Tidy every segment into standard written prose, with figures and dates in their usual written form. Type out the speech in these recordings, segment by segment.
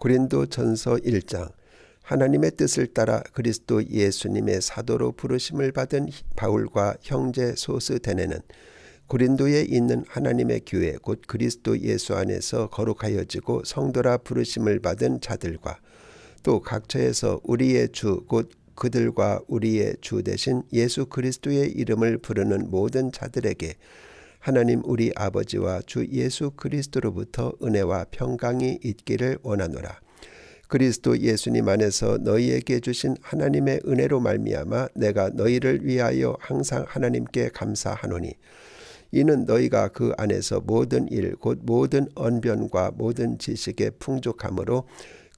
고린도전서 1장. 하나님의 뜻을 따라 그리스도 예수님의 사도로 부르심을 받은 바울과 형제 소스데네는 고린도에 있는 하나님의 교회 곧 그리스도 예수 안에서 거룩하여지고 성도라 부르심을 받은 자들과 또 각처에서 우리의 주 곧 그들과 우리의 주 되신 예수 그리스도의 이름을 부르는 모든 자들에게 하나님 우리 아버지와 주 예수 그리스도로부터 은혜와 평강이 있기를 원하노라. 그리스도 예수님 안에서 너희에게 주신 하나님의 은혜로 말미암아 내가 너희를 위하여 항상 하나님께 감사하노니 이는 너희가 그 안에서 모든 일 곧 모든 언변과 모든 지식의 풍족함으로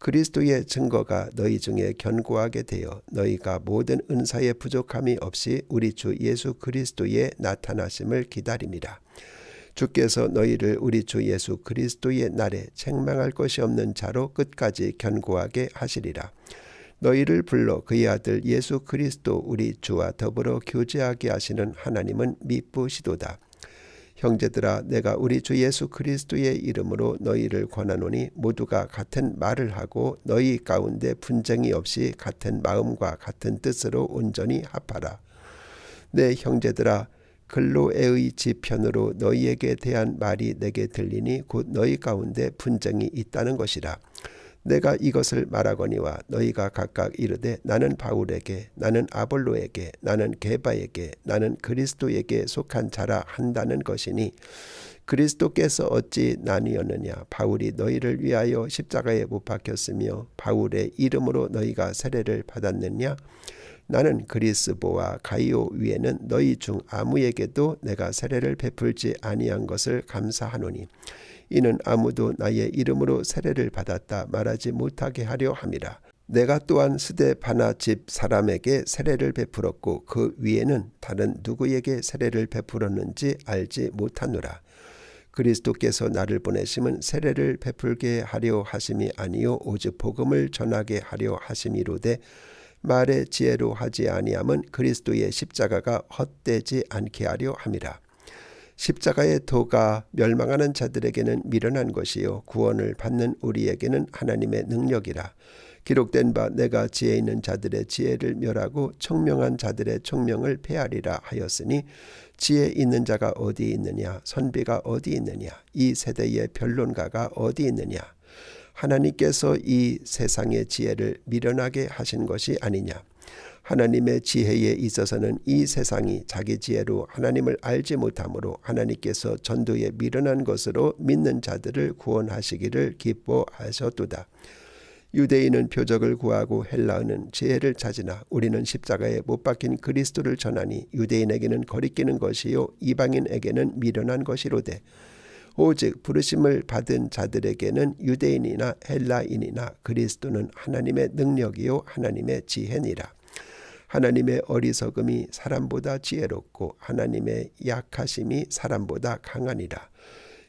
그리스도의 증거가 너희 중에 견고하게 되어 너희가 모든 은사의 부족함이 없이 우리 주 예수 그리스도의 나타나심을 기다립니다. 주께서 너희를 우리 주 예수 그리스도의 날에 책망할 것이 없는 자로 끝까지 견고하게 하시리라. 너희를 불러 그의 아들 예수 그리스도 우리 주와 더불어 교제하게 하시는 하나님은 미쁘시도다. 형제들아, 내가 우리 주 예수 그리스도의 이름으로 너희를 권하노니 모두가 같은 말을 하고 너희 가운데 분쟁이 없이 같은 마음과 같은 뜻으로 온전히 합하라. 내 형제들아, 글로에의 지편으로 너희에게 대한 말이 내게 들리니 곧 너희 가운데 분쟁이 있다는 것이라. 내가 이것을 말하거니와 너희가 각각 이르되 나는 바울에게, 나는 아볼로에게, 나는 게바에게, 나는 그리스도에게 속한 자라 한다는 것이니 그리스도께서 어찌 나뉘었느냐. 바울이 너희를 위하여 십자가에 못 박혔으며 바울의 이름으로 너희가 세례를 받았느냐. 나는 그리스보와 가이오 위에는 너희 중 아무에게도 내가 세례를 베풀지 아니한 것을 감사하노니 이는 아무도 나의 이름으로 세례를 받았다 말하지 못하게 하려 함이라. 내가 또한 스데바나 집 사람에게 세례를 베풀었고 그 위에는 다른 누구에게 세례를 베풀었는지 알지 못하노라. 그리스도께서 나를 보내심은 세례를 베풀게 하려 하심이 아니요 오직 복음을 전하게 하려 하심이로되 말의 지혜로 하지 아니함은 그리스도의 십자가가 헛되지 않게 하려 함이라. 십자가의 도가 멸망하는 자들에게는 미련한 것이요 구원을 받는 우리에게는 하나님의 능력이라. 기록된 바 내가 지혜 있는 자들의 지혜를 멸하고 총명한 자들의 총명을 폐하리라 하였으니 지혜 있는 자가 어디 있느냐, 선비가 어디 있느냐, 이 세대의 변론가가 어디 있느냐. 하나님께서 이 세상의 지혜를 미련하게 하신 것이 아니냐. 하나님의 지혜에 있어서는 이 세상이 자기 지혜로 하나님을 알지 못하므로 하나님께서 전도에 미련한 것으로 믿는 자들을 구원하시기를 기뻐하셨도다. 유대인은 표적을 구하고 헬라인은 지혜를 찾으나 우리는 십자가에 못 박힌 그리스도를 전하니 유대인에게는 거리끼는 것이요 이방인에게는 미련한 것이로되 오직 부르심을 받은 자들에게는 유대인이나 헬라인이나 그리스도는 하나님의 능력이요 하나님의 지혜니라. 하나님의 어리석음이 사람보다 지혜롭고 하나님의 약하심이 사람보다 강하니라.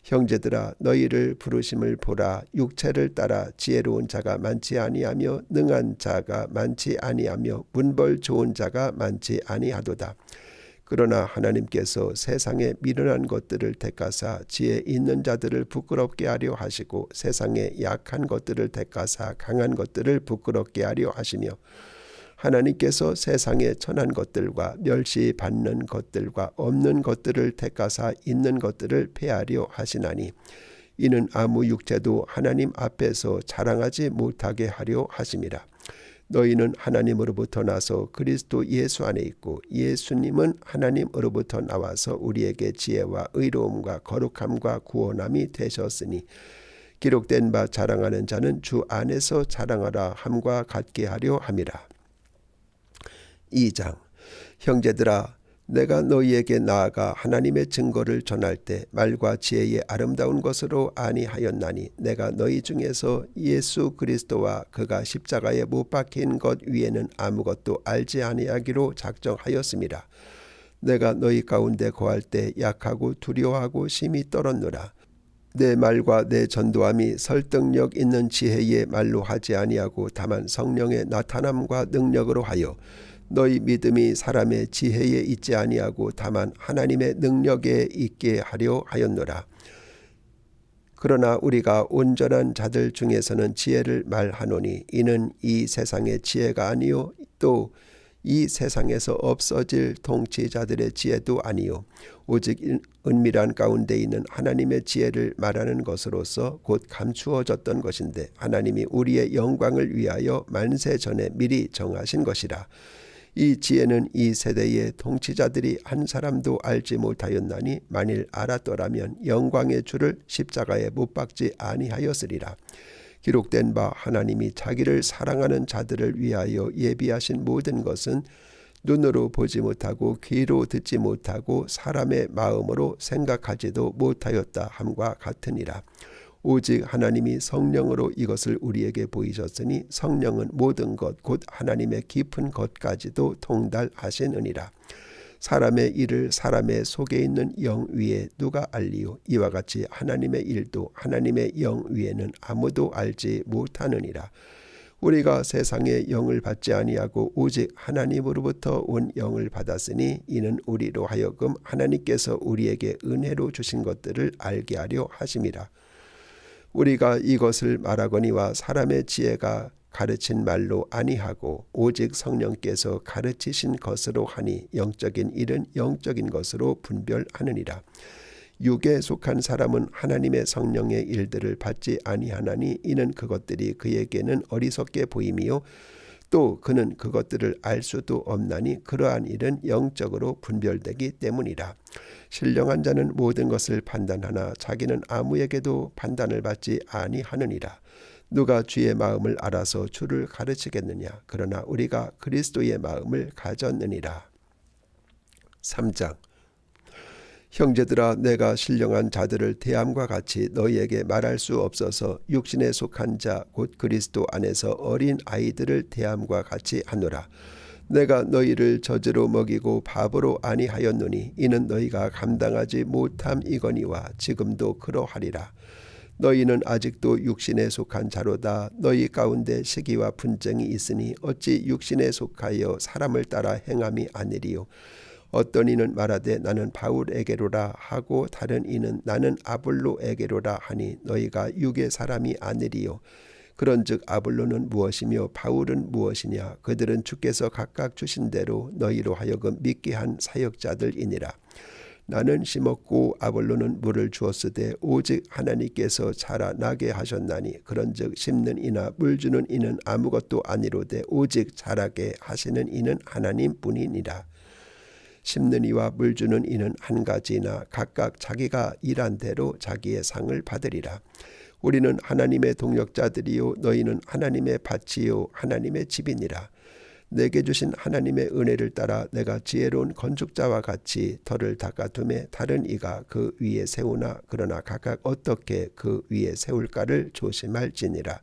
형제들아, 너희를 부르심을 보라. 육체를 따라 지혜로운 자가 많지 아니하며 능한 자가 많지 아니하며 문벌 좋은 자가 많지 아니하도다. 그러나 하나님께서 세상에 미련한 것들을 택하사 지혜 있는 자들을 부끄럽게 하려 하시고 세상에 약한 것들을 택하사 강한 것들을 부끄럽게 하려 하시며 하나님께서 세상에 천한 것들과 멸시받는 것들과 없는 것들을 택하사 있는 것들을 폐하려 하시나니 이는 아무 육체도 하나님 앞에서 자랑하지 못하게 하려 하심이라. 너희는 하나님으로부터 나서 그리스도 예수 안에 있고 예수님은 하나님으로부터 나와서 우리에게 지혜와 의로움과 거룩함과 구원함이 되셨으니 기록된 바 자랑하는 자는 주 안에서 자랑하라 함과 같게 하려 함이라. 2장. 형제들아, 내가 너희에게 나아가 하나님의 증거를 전할 때 말과 지혜의 아름다운 것으로 아니하였나니 내가 너희 중에서 예수 그리스도와 그가 십자가에 못 박힌 것 위에는 아무것도 알지 아니하기로 작정하였음이라. 내가 너희 가운데 거할 때 약하고 두려워하고 심히 떨었노라. 내 말과 내 전도함이 설득력 있는 지혜의 말로 하지 아니하고 다만 성령의 나타남과 능력으로 하여 너희 믿음이 사람의 지혜에 있지 아니하고 다만 하나님의 능력에 있게 하려 하였노라. 그러나 우리가 온전한 자들 중에서는 지혜를 말하노니 이는 이 세상의 지혜가 아니요 또 이 세상에서 없어질 통치자들의 지혜도 아니요 오직 은밀한 가운데 있는 하나님의 지혜를 말하는 것으로서 곧 감추어졌던 것인데 하나님이 우리의 영광을 위하여 만세 전에 미리 정하신 것이라. 이 지혜는 이 세대의 통치자들이 한 사람도 알지 못하였나니 만일 알았더라면 영광의 주를 십자가에 못 박지 아니하였으리라. 기록된 바 하나님이 자기를 사랑하는 자들을 위하여 예비하신 모든 것은 눈으로 보지 못하고 귀로 듣지 못하고 사람의 마음으로 생각하지도 못하였다 함과 같으니라. 오직 하나님이 성령으로 이것을 우리에게 보이셨으니 성령은 모든 것 곧 하나님의 깊은 것까지도 통달하시느니라. 사람의 일을 사람의 속에 있는 영 위에 누가 알리요? 이와 같이 하나님의 일도 하나님의 영 위에는 아무도 알지 못하느니라. 우리가 세상의 영을 받지 아니하고 오직 하나님으로부터 온 영을 받았으니 이는 우리로 하여금 하나님께서 우리에게 은혜로 주신 것들을 알게 하려 하심이라. 우리가 이것을 말하거니와 사람의 지혜가 가르친 말로 아니하고 오직 성령께서 가르치신 것으로 하니 영적인 일은 영적인 것으로 분별하느니라. 육에 속한 사람은 하나님의 성령의 일들을 받지 아니하나니 이는 그것들이 그에게는 어리석게 보임이요 또 그는 그것들을 알 수도 없나니 그러한 일은 영적으로 분별되기 때문이라. 신령한 자는 모든 것을 판단하나 자기는 아무에게도 판단을 받지 아니하느니라. 누가 주의 마음을 알아서 주를 가르치겠느냐? 그러나 우리가 그리스도의 마음을 가졌느니라. 3장. 형제들아 내가 신령한 자들을 대함과 같이 너희에게 말할 수 없어서 육신에 속한 자 곧 그리스도 안에서 어린 아이들을 대함과 같이 하노라. 내가 너희를 젖으로 먹이고 밥으로 아니하였노니 이는 너희가 감당하지 못함이거니와 지금도 그러하리라. 너희는 아직도 육신에 속한 자로다. 너희 가운데 시기와 분쟁이 있으니 어찌 육신에 속하여 사람을 따라 행함이 아니리요. 어떤 이는 말하되 나는 바울에게로라 하고 다른 이는 나는 아볼로에게로라 하니 너희가 육의 사람이 아니리요. 그런즉 아볼로는 무엇이며 바울은 무엇이냐? 그들은 주께서 각각 주신 대로 너희로 하여금 믿게 한 사역자들이니라. 나는 심었고 아볼로는 물을 주었으되 오직 하나님께서 자라나게 하셨나니 그런즉 심는 이나 물 주는 이는 아무것도 아니로되 오직 자라게 하시는 이는 하나님뿐이니라. 심는 이와 물 주는 이는 한 가지나 각각 자기가 일한 대로 자기의 상을 받으리라. 우리는 하나님의 동역자들이요 너희는 하나님의 밭이요 하나님의 집이니라. 내게 주신 하나님의 은혜를 따라 내가 지혜로운 건축자와 같이 터를 닦아두매 다른 이가 그 위에 세우나 그러나 각각 어떻게 그 위에 세울까를 조심할지니라.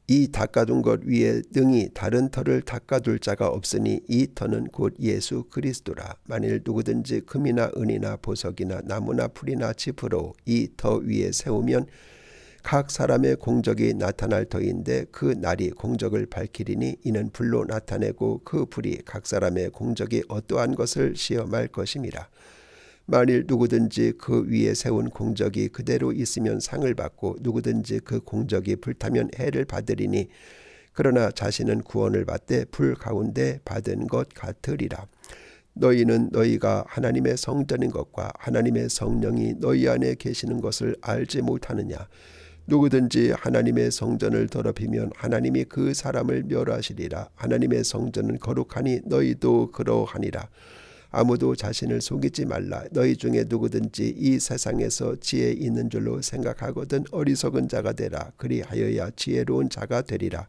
이 닦아둔 것 위에 능히 다른 터를 닦아둘 자가 없으니 이 터는 곧 예수 그리스도라. 만일 누구든지 금이나 은이나 보석이나 나무나 풀이나 짚으로 이 터 위에 세우면 각 사람의 공적이 나타날 터인데 그 날이 공적을 밝히리니 이는 불로 나타내고 그 불이 각 사람의 공적이 어떠한 것을 시험할 것임이라. 만일 누구든지 그 위에 세운 공적이 그대로 있으면 상을 받고 누구든지 그 공적이 불타면 해를 받으리니 그러나 자신은 구원을 받되 불 가운데 받은 것 같으리라. 너희는 너희가 하나님의 성전인 것과 하나님의 성령이 너희 안에 계시는 것을 알지 못하느냐? 누구든지 하나님의 성전을 더럽히면 하나님이 그 사람을 멸하시리라. 하나님의 성전은 거룩하니 너희도 그러하니라. 아무도 자신을 속이지 말라. 너희 중에 누구든지 이 세상에서 지혜 있는 줄로 생각하거든 어리석은 자가 되라. 그리하여야 지혜로운 자가 되리라.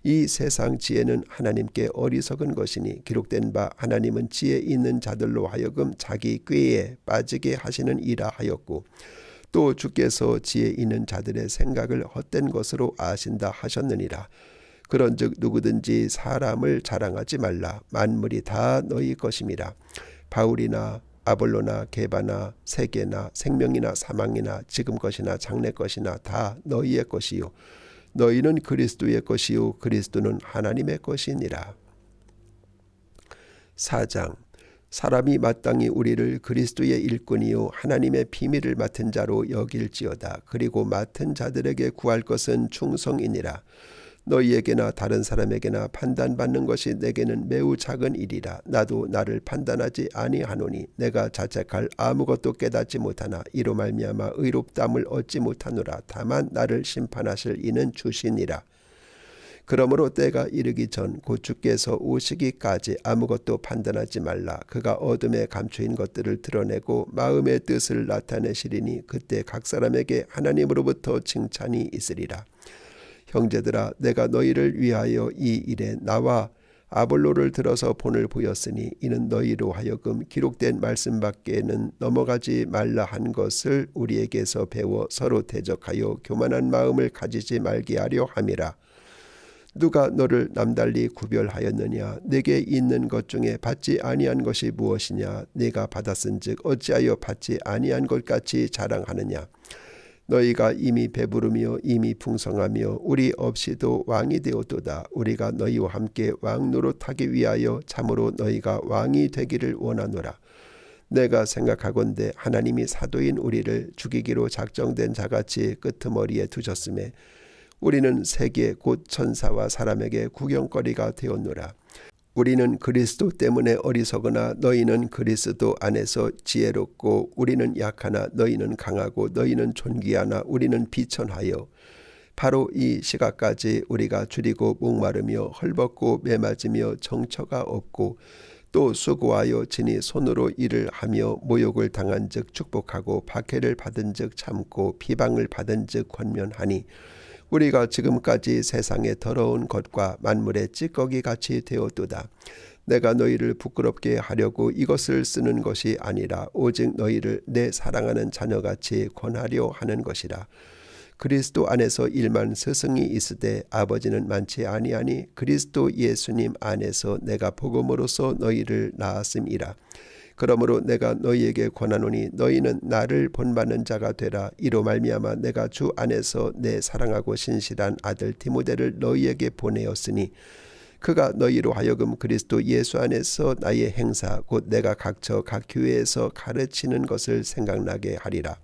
이 세상 지혜는 하나님께 어리석은 것이니 기록된 바 하나님은 지혜 있는 자들로 하여금 자기 꾀에 빠지게 하시는 이라 하였고 또 주께서 지혜 있는 자들의 생각을 헛된 것으로 아신다 하셨느니라. 그런즉 누구든지 사람을 자랑하지 말라. 만물이 다 너희 것임이라. 바울이나 아볼로나 게바나 세계나 생명이나 사망이나 지금 것이나 장래 것이나 다 너희의 것이요 너희는 그리스도의 것이요 그리스도는 하나님의 것이니라. 4장. 사람이 마땅히 우리를 그리스도의 일꾼이요 하나님의 비밀을 맡은 자로 여길지어다. 그리고 맡은 자들에게 구할 것은 충성이니라. 너희에게나 다른 사람에게나 판단받는 것이 내게는 매우 작은 일이라. 나도 나를 판단하지 아니하노니 내가 자책할 아무것도 깨닫지 못하나 이로 말미암아 의롭다함을 얻지 못하노라. 다만 나를 심판하실 이는 주시니라. 그러므로 때가 이르기 전 곧 주께서 오시기까지 아무것도 판단하지 말라. 그가 어둠에 감추인 것들을 드러내고 마음의 뜻을 나타내시리니 그때 각 사람에게 하나님으로부터 칭찬이 있으리라. 형제들아, 내가 너희를 위하여 이 일에 나와 아볼로를 들어서 본을 보였으니 이는 너희로 하여금 기록된 말씀 밖에는 넘어가지 말라 한 것을 우리에게서 배워 서로 대적하여 교만한 마음을 가지지 말게 하려 함이라. 누가 너를 남달리 구별하였느냐? 내게 있는 것 중에 받지 아니한 것이 무엇이냐? 네가 받았은즉 어찌하여 받지 아니한 것 같이 자랑하느냐? 너희가 이미 배부르며 이미 풍성하며 우리 없이도 왕이 되었도다. 우리가 너희와 함께 왕 노릇하기 위하여 참으로 너희가 왕이 되기를 원하노라. 내가 생각하건대 하나님이 사도인 우리를 죽이기로 작정된 자같이 끄트머리에 두셨음에 우리는 세계 곧 천사와 사람에게 구경거리가 되었노라. 우리는 그리스도 때문에 어리석으나 너희는 그리스도 안에서 지혜롭고 우리는 약하나 너희는 강하고 너희는 존귀하나 우리는 비천하여 바로 이 시각까지 우리가 줄이고 목마르며 헐벗고 매맞으며 정처가 없고 또 수고하여 친히 손으로 일을 하며 모욕을 당한 즉 축복하고 박해를 받은 즉 참고 비방을 받은 즉 권면하니 우리가 지금까지 세상의 더러운 것과 만물의 찌꺼기 같이 되었도다. 내가 너희를 부끄럽게 하려고 이것을 쓰는 것이 아니라 오직 너희를 내 사랑하는 자녀같이 권하려 하는 것이라. 그리스도 안에서 일만 스승이 있으되 아버지는 많지 아니하니 그리스도 예수님 안에서 내가 복음으로써 너희를 낳았음이라. 그러므로 내가 너희에게 권하노니 너희는 나를 본받는 자가 되라. 이로 말미암아 내가 주 안에서 내 사랑하고 신실한 아들 디모데를 너희에게 보내었으니 그가 너희로 하여금 그리스도 예수 안에서 나의 행사 곧 내가 각처 각 교회에서 가르치는 것을 생각나게 하리라.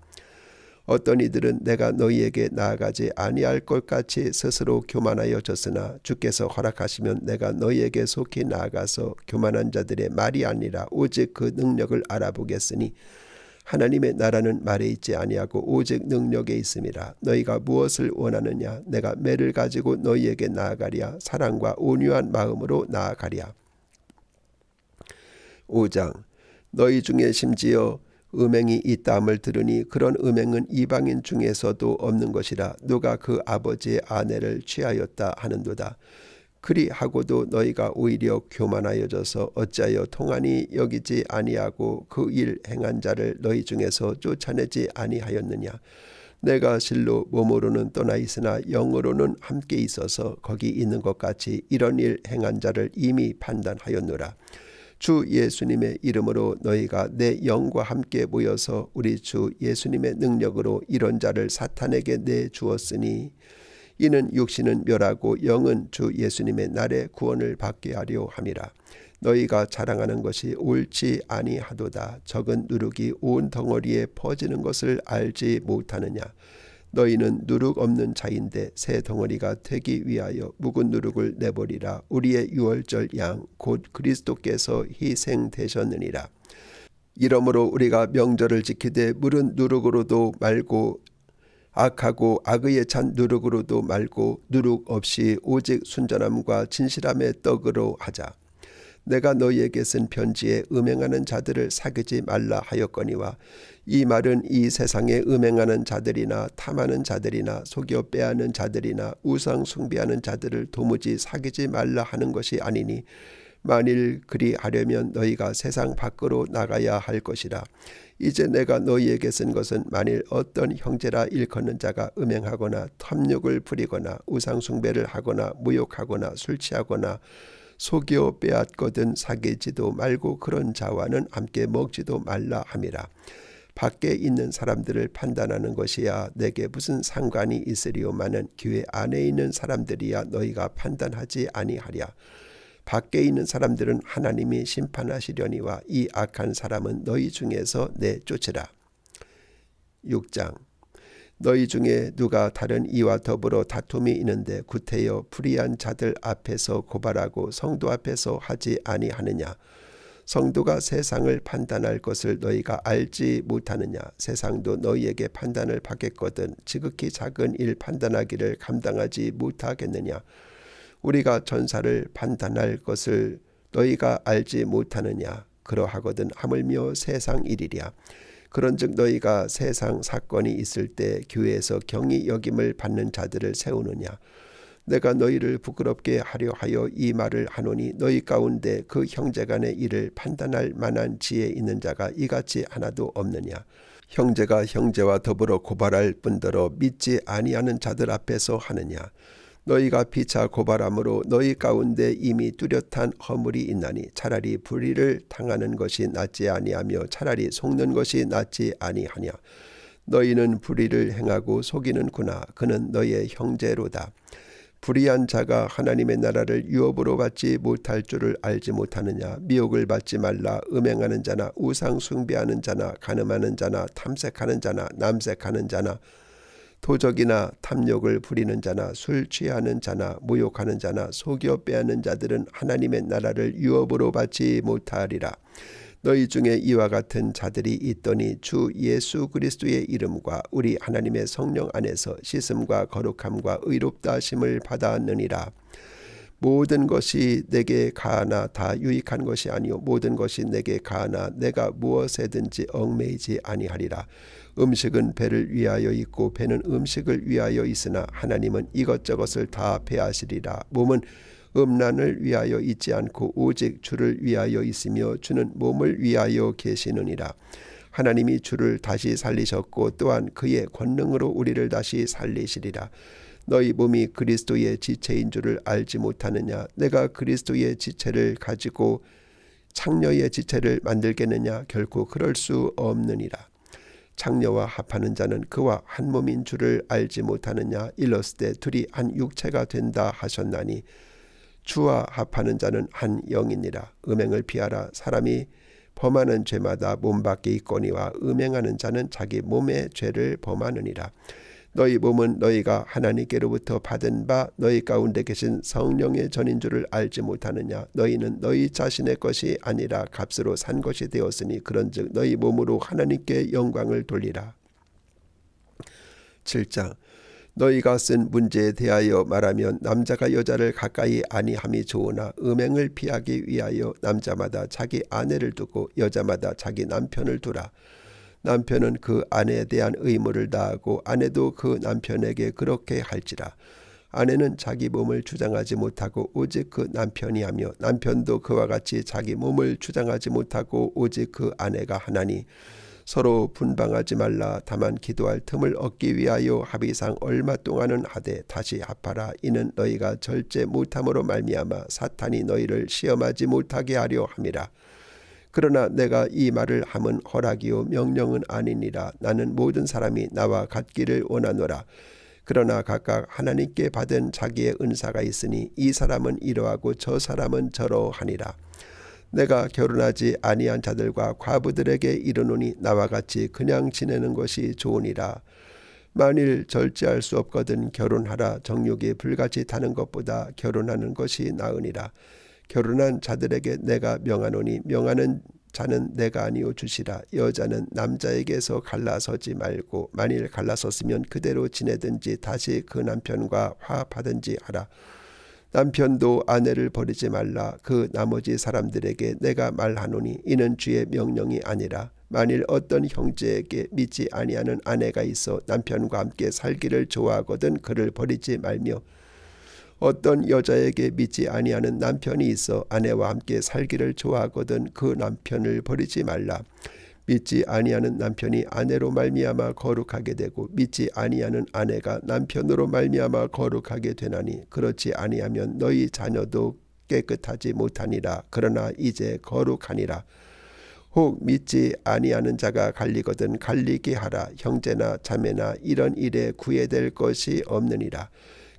어떤 이들은 내가 너희에게 나아가지 아니할 것 같이 스스로 교만하여 졌으나 주께서 허락하시면 내가 너희에게 속히 나아가서 교만한 자들의 말이 아니라 오직 그 능력을 알아보겠으니 하나님의 나라는 말에 있지 아니하고 오직 능력에 있음이라. 너희가 무엇을 원하느냐? 내가 매를 가지고 너희에게 나아가랴. 사랑과 온유한 마음으로 나아가랴. 5장. 너희 중에 심지어 음행이 있다함을 들으니 그런 음행은 이방인 중에서도 없는 것이라. 누가 그 아버지의 아내를 취하였다 하는도다. 그리하고도 너희가 오히려 교만하여져서 어찌하여 통한이 여기지 아니하고 그 일 행한 자를 너희 중에서 쫓아내지 아니하였느냐. 내가 실로 몸으로는 떠나 있으나 영으로는 함께 있어서 거기 있는 것 같이 이런 일 행한 자를 이미 판단하였노라. 주 예수님의 이름으로 너희가 내 영과 함께 모여서 우리 주 예수님의 능력으로 이런 자를 사탄에게 내주었으니 이는 육신은 멸하고 영은 주 예수님의 날에 구원을 받게 하려 함이라. 너희가 자랑하는 것이 옳지 아니하도다. 적은 누룩이 온 덩어리에 퍼지는 것을 알지 못하느냐. 너희는 누룩 없는 자인데 새 덩어리가 되기 위하여 묵은 누룩을 내버리라. 우리의 유월절 양 곧 그리스도께서 희생되셨느니라. 이러므로 우리가 명절을 지키되 물은 누룩으로도 말고 악하고 악의에 찬 누룩으로도 말고 누룩 없이 오직 순전함과 진실함의 떡으로 하자. 내가 너희에게 쓴 편지에 음행하는 자들을 사귀지 말라 하였거니와 이 말은 이 세상에 음행하는 자들이나 탐하는 자들이나 속여 빼앗는 자들이나 우상 숭배하는 자들을 도무지 사귀지 말라 하는 것이 아니니 만일 그리하려면 너희가 세상 밖으로 나가야 할 것이라. 이제 내가 너희에게 쓴 것은 만일 어떤 형제라 일컫는 자가 음행하거나 탐욕을 부리거나 우상 숭배를 하거나 모욕하거나 술 취하거나 속여 빼앗거든 사귀지도 말고 그런 자와는 함께 먹지도 말라 함이라. 밖에 있는 사람들을 판단하는 것이야 내게 무슨 상관이 있으리오마는 교회 안에 있는 사람들이야 너희가 판단하지 아니하랴. 밖에 있는 사람들은 하나님이 심판하시려니와 이 악한 사람은 너희 중에서 내쫓으라. 6장. 너희 중에 누가 다른 이와 더불어 다툼이 있는데 구태여 불의한 자들 앞에서 고발하고 성도 앞에서 하지 아니하느냐. 성도가 세상을 판단할 것을 너희가 알지 못하느냐. 세상도 너희에게 판단을 받겠거든 지극히 작은 일 판단하기를 감당하지 못하겠느냐. 우리가 전사를 판단할 것을 너희가 알지 못하느냐. 그러하거든 하물며 세상 일이랴. 그런즉 너희가 세상 사건이 있을 때 교회에서 경히 여김을 받는 자들을 세우느냐. 내가 너희를 부끄럽게 하려 하여 이 말을 하노니 너희 가운데 그 형제간의 일을 판단할 만한 지혜 있는 자가 이같이 하나도 없느냐. 형제가 형제와 더불어 고발할 뿐더러 믿지 아니하는 자들 앞에서 하느냐. 너희가 피차 고발함으로 너희 가운데 이미 뚜렷한 허물이 있나니 차라리 불의를 당하는 것이 낫지 아니하며 차라리 속는 것이 낫지 아니하냐. 너희는 불의를 행하고 속이는구나. 그는 너희의 형제로다. 불의한 자가 하나님의 나라를 유업으로 받지 못할 줄을 알지 못하느냐. 미혹을 받지 말라. 음행하는 자나 우상 숭배하는 자나 간음하는 자나 탐색하는 자나 남색하는 자나 도적이나 탐욕을 부리는 자나 술 취하는 자나 모욕하는 자나 속여 빼앗는 자들은 하나님의 나라를 유업으로 받지 못하리라. 너희 중에 이와 같은 자들이 있더니 주 예수 그리스도의 이름과 우리 하나님의 성령 안에서 씻음과 거룩함과 의롭다 하심을 받았느니라. 모든 것이 내게 가하나 다 유익한 것이 아니요 모든 것이 내게 가하나 내가 무엇에든지 얽매이지 아니하리라. 음식은 배를 위하여 있고 배는 음식을 위하여 있으나 하나님은 이것저것을 다 배하시리라. 몸은 음란을 위하여 있지 않고 오직 주를 위하여 있으며 주는 몸을 위하여 계시느니라. 하나님이 주를 다시 살리셨고 또한 그의 권능으로 우리를 다시 살리시리라. 너희 몸이 그리스도의 지체인 줄을 알지 못하느냐. 내가 그리스도의 지체를 가지고 창녀의 지체를 만들겠느냐. 결코 그럴 수 없느니라. 창녀와 합하는 자는 그와 한 몸인 줄을 알지 못하느냐. 일렀을 때 둘이 한 육체가 된다 하셨나니 주와 합하는 자는 한 영이니라. 음행을 피하라. 사람이 범하는 죄마다 몸 밖에 있거니와 음행하는 자는 자기 몸의 죄를 범하느니라. 너희 몸은 너희가 하나님께로부터 받은 바 너희 가운데 계신 성령의 전인 줄을 알지 못하느냐. 너희는 너희 자신의 것이 아니라 값으로 산 것이 되었으니 그런즉 너희 몸으로 하나님께 영광을 돌리라. 7장. 너희가 쓴 문제에 대하여 말하면 남자가 여자를 가까이 아니함이 좋으나 음행을 피하기 위하여 남자마다 자기 아내를 두고 여자마다 자기 남편을 두라. 남편은 그 아내에 대한 의무를 다하고 아내도 그 남편에게 그렇게 할지라. 아내는 자기 몸을 주장하지 못하고 오직 그 남편이 하며 남편도 그와 같이 자기 몸을 주장하지 못하고 오직 그 아내가 하나니 서로 분방하지 말라. 다만 기도할 틈을 얻기 위하여 합의상 얼마 동안은 하되 다시 합하라. 이는 너희가 절제 못함으로 말미암아 사탄이 너희를 시험하지 못하게 하려 함이라. 그러나 내가 이 말을 함은 허락이요 명령은 아니니라. 나는 모든 사람이 나와 같기를 원하노라. 그러나 각각 하나님께 받은 자기의 은사가 있으니 이 사람은 이러하고 저 사람은 저러하니라. 내가 결혼하지 아니한 자들과 과부들에게 이르노니 나와 같이 그냥 지내는 것이 좋으니라. 만일 절제할 수 없거든 결혼하라. 정욕이 불같이 타는 것보다 결혼하는 것이 나으니라. 결혼한 자들에게 내가 명하노니 명하는 자는 내가 아니오 주시라. 여자는 남자에게서 갈라서지 말고 만일 갈라섰으면 그대로 지내든지 다시 그 남편과 화합하든지 하라. 남편도 아내를 버리지 말라. 그 나머지 사람들에게 내가 말하노니 이는 주의 명령이 아니라 만일 어떤 형제에게 믿지 아니하는 아내가 있어 남편과 함께 살기를 좋아하거든 그를 버리지 말며 어떤 여자에게 믿지 아니하는 남편이 있어 아내와 함께 살기를 좋아하거든 그 남편을 버리지 말라. 믿지 아니하는 남편이 아내로 말미암아 거룩하게 되고 믿지 아니하는 아내가 남편으로 말미암아 거룩하게 되나니 그렇지 아니하면 너희 자녀도 깨끗하지 못하니라. 그러나 이제 거룩하니라. 혹 믿지 아니하는 자가 갈리거든 갈리게 하라. 형제나 자매나 이런 일에 구애될 것이 없느니라.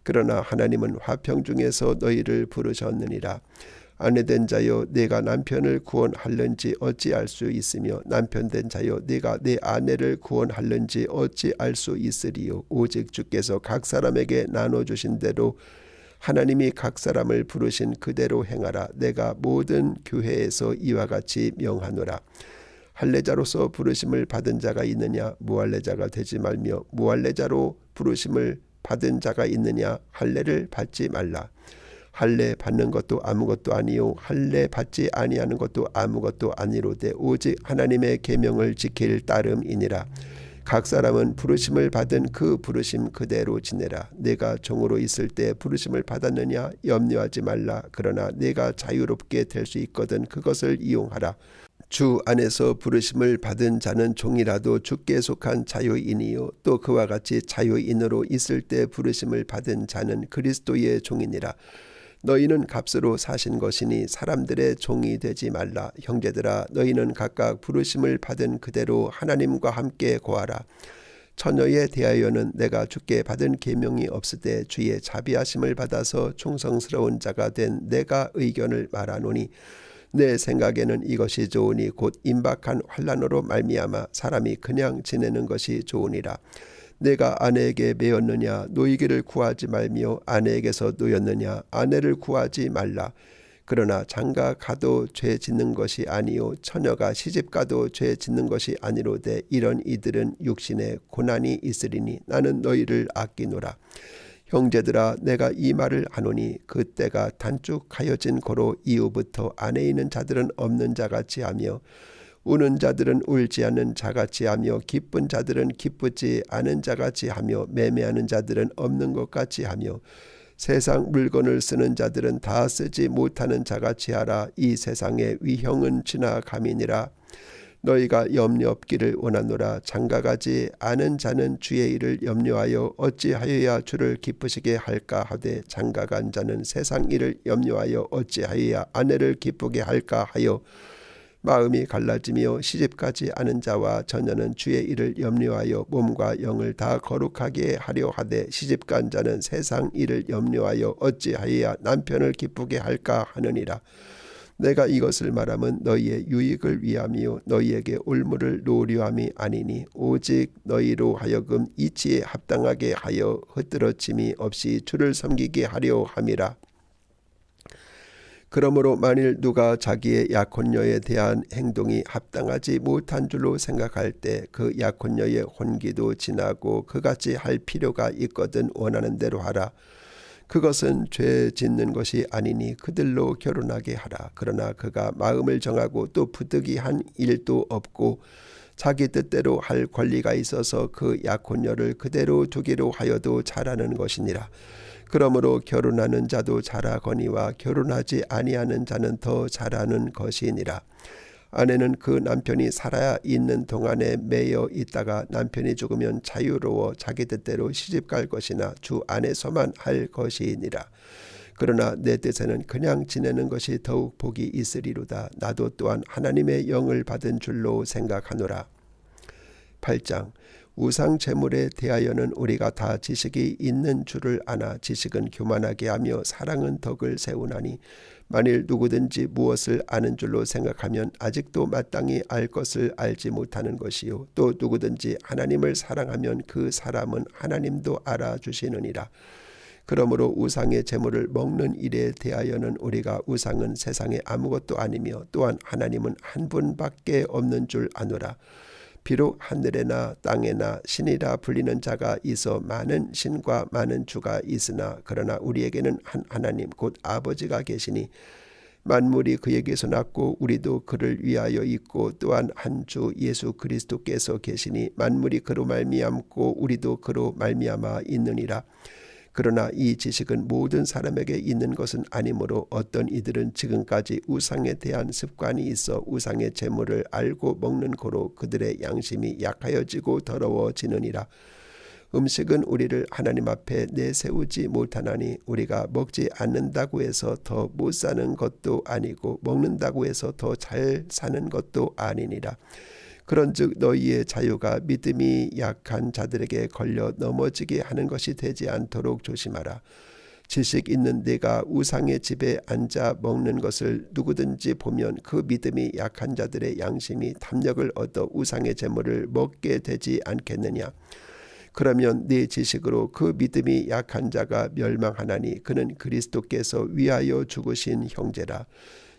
그러나 하나님은 화평 중에서 너희를 부르셨느니라. 아내된 자여 내가 남편을 구원할는지 어찌 알 수 있으며 남편된 자여 내가 내 아내를 구원할는지 어찌 알 수 있으리요. 오직 주께서 각 사람에게 나눠주신 대로 하나님이 각 사람을 부르신 그대로 행하라. 내가 모든 교회에서 이와 같이 명하노라. 할례자로서 부르심을 받은 자가 있느냐 무할례자가 되지 말며 무할례자로 부르심을 받은 자가 있느냐 할례를 받지 말라. 할례 받는 것도 아무것도 아니요 할례 받지 아니하는 것도 아무것도 아니로되 오직 하나님의 계명을 지킬 따름이니라. 각 사람은 부르심을 받은 그 부르심 그대로 지내라. 내가 종으로 있을 때 부르심을 받았느냐 염려하지 말라. 그러나 내가 자유롭게 될 수 있거든 그것을 이용하라. 주 안에서 부르심을 받은 자는 종이라도 주께 속한 자유인이요 또 그와 같이 자유인으로 있을 때 부르심을 받은 자는 그리스도의 종이니라. 너희는 값으로 사신 것이니 사람들의 종이 되지 말라. 형제들아 너희는 각각 부르심을 받은 그대로 하나님과 함께 거하라. 처녀에 대하여는 내가 주께 받은 계명이 없으되 주의 자비하심을 받아서 충성스러운 자가 된 내가 의견을 말하노니 내 생각에는 이것이 좋으니 곧 임박한 환난으로 말미암아 사람이 그냥 지내는 것이 좋으니라. 내가 아내에게 매였느냐 노이기를 구하지 말며 아내에게서 노였느냐 아내를 구하지 말라. 그러나 장가 가도 죄 짓는 것이 아니요 처녀가 시집 가도 죄 짓는 것이 아니로되 이런 이들은 육신에 고난이 있으리니 나는 너희를 아끼노라. 형제들아 내가 이 말을 하노니 그때가 단축하여진 고로 이후부터 안에 있는 자들은 없는 자같이 하며 우는 자들은 울지 않는 자같이 하며 기쁜 자들은 기쁘지 않은 자같이 하며 매매하는 자들은 없는 것 같이 하며 세상 물건을 쓰는 자들은 다 쓰지 못하는 자같이 하라. 이 세상의 위형은 지나감이니라. 너희가 염려 없기를 원하노라. 장가가지 않은 자는 주의 일을 염려하여 어찌하여야 주를 기쁘시게 할까 하되 장가간 자는 세상 일을 염려하여 어찌하여야 아내를 기쁘게 할까 하여 마음이 갈라지며 시집가지 않은 자와 처녀는 주의 일을 염려하여 몸과 영을 다 거룩하게 하려 하되 시집간 자는 세상 일을 염려하여 어찌하여야 남편을 기쁘게 할까 하느니라. 내가 이것을 말하면 너희의 유익을 위함이요 너희에게 올무를 놓으려 함이 아니니 오직 너희로 하여금 이치에 합당하게 하여 흩뜨러짐이 없이 주를 섬기게 하려 함이라. 그러므로 만일 누가 자기의 약혼녀에 대한 행동이 합당하지 못한 줄로 생각할 때 그 약혼녀의 혼기도 지나고 그같이 할 필요가 있거든 원하는 대로 하라. 그것은 죄 짓는 것이 아니니 그들로 결혼하게 하라. 그러나 그가 마음을 정하고 또 부득이한 일도 없고 자기 뜻대로 할 권리가 있어서 그 약혼녀를 그대로 두기로 하여도 잘하는 것이니라. 그러므로 결혼하는 자도 잘하거니와 결혼하지 아니하는 자는 더 잘하는 것이니라. 아내는 그 남편이 살아 있는 동안에 매여 있다가 남편이 죽으면 자유로워 자기 뜻대로 시집갈 것이나 주 안에서만 할 것이니라. 그러나 내 뜻에는 그냥 지내는 것이 더욱 복이 있으리로다. 나도 또한 하나님의 영을 받은 줄로 생각하노라. 8장 우상 제물에 대하여는 우리가 다 지식이 있는 줄을 아나 지식은 교만하게 하며 사랑은 덕을 세우나니 만일 누구든지 무엇을 아는 줄로 생각하면 아직도 마땅히 알 것을 알지 못하는 것이요 또 누구든지 하나님을 사랑하면 그 사람은 하나님도 알아주시느니라. 그러므로 우상의 제물을 먹는 일에 대하여는 우리가 우상은 세상에 아무것도 아니며 또한 하나님은 한 분밖에 없는 줄 아노라. 비록 하늘에나 땅에나 신이라 불리는 자가 있어 많은 신과 많은 주가 있으나 그러나 우리에게는 한 하나님 곧 아버지가 계시니 만물이 그에게서 났고 우리도 그를 위하여 있고 또한 한 주 예수 그리스도께서 계시니 만물이 그로 말미암고 우리도 그로 말미암아 있느니라. 그러나 이 지식은 모든 사람에게 있는 것은 아니므로 어떤 이들은 지금까지 우상에 대한 습관이 있어 우상의 제물을 알고 먹는 고로 그들의 양심이 약하여지고 더러워지느니라. 음식은 우리를 하나님 앞에 내세우지 못하나니 우리가 먹지 않는다고 해서 더 못 사는 것도 아니고 먹는다고 해서 더 잘 사는 것도 아니니라. 그런즉 너희의 자유가 믿음이 약한 자들에게 걸려 넘어지게 하는 것이 되지 않도록 조심하라. 지식 있는 네가 우상의 집에 앉아 먹는 것을 누구든지 보면 그 믿음이 약한 자들의 양심이 탐욕을 얻어 우상의 제물을 먹게 되지 않겠느냐. 그러면 네 지식으로 그 믿음이 약한 자가 멸망하나니 그는 그리스도께서 위하여 죽으신 형제라.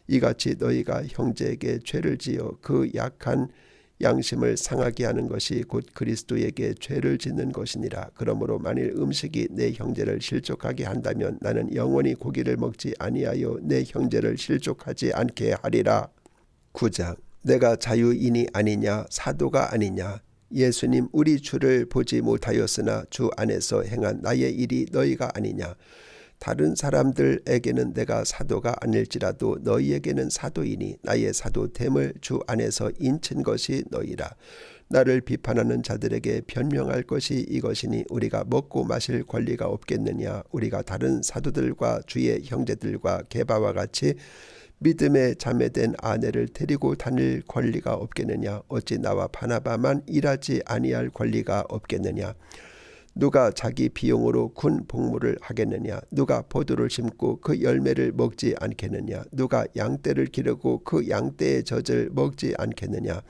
이같이 너희가 형제에게 죄를 지어 그 약한 양심을 상하게 하는 것이 곧 그리스도에게 죄를 짓는 것이니라. 그러므로 만일 음식이 내 형제를 실족하게 한다면 나는 영원히 고기를 먹지 아니하여 내 형제를 실족하지 않게 하리라. 9장. 내가 자유인이 아니냐 사도가 아니냐. 예수님 우리 주를 보지 못하였으나 주 안에서 행한 나의 일이 너희가 아니냐. 다른 사람들에게는 내가 사도가 아닐지라도 너희에게는 사도이니 나의 사도됨을 주 안에서 인친 것이 너희라. 나를 비판하는 자들에게 변명할 것이 이것이니 우리가 먹고 마실 권리가 없겠느냐. 우리가 다른 사도들과 주의 형제들과 게바와 같이 믿음에 자매된 아내를 데리고 다닐 권리가 없겠느냐. 어찌 나와 바나바만 일하지 아니할 권리가 없겠느냐. 누가 자기 비용으로 군 복무를 하겠느냐. 누가 포도를 심고 그 열매를 먹지 않겠느냐. 누가 양떼를 기르고 그 양떼의 젖을 먹지 않겠느냐.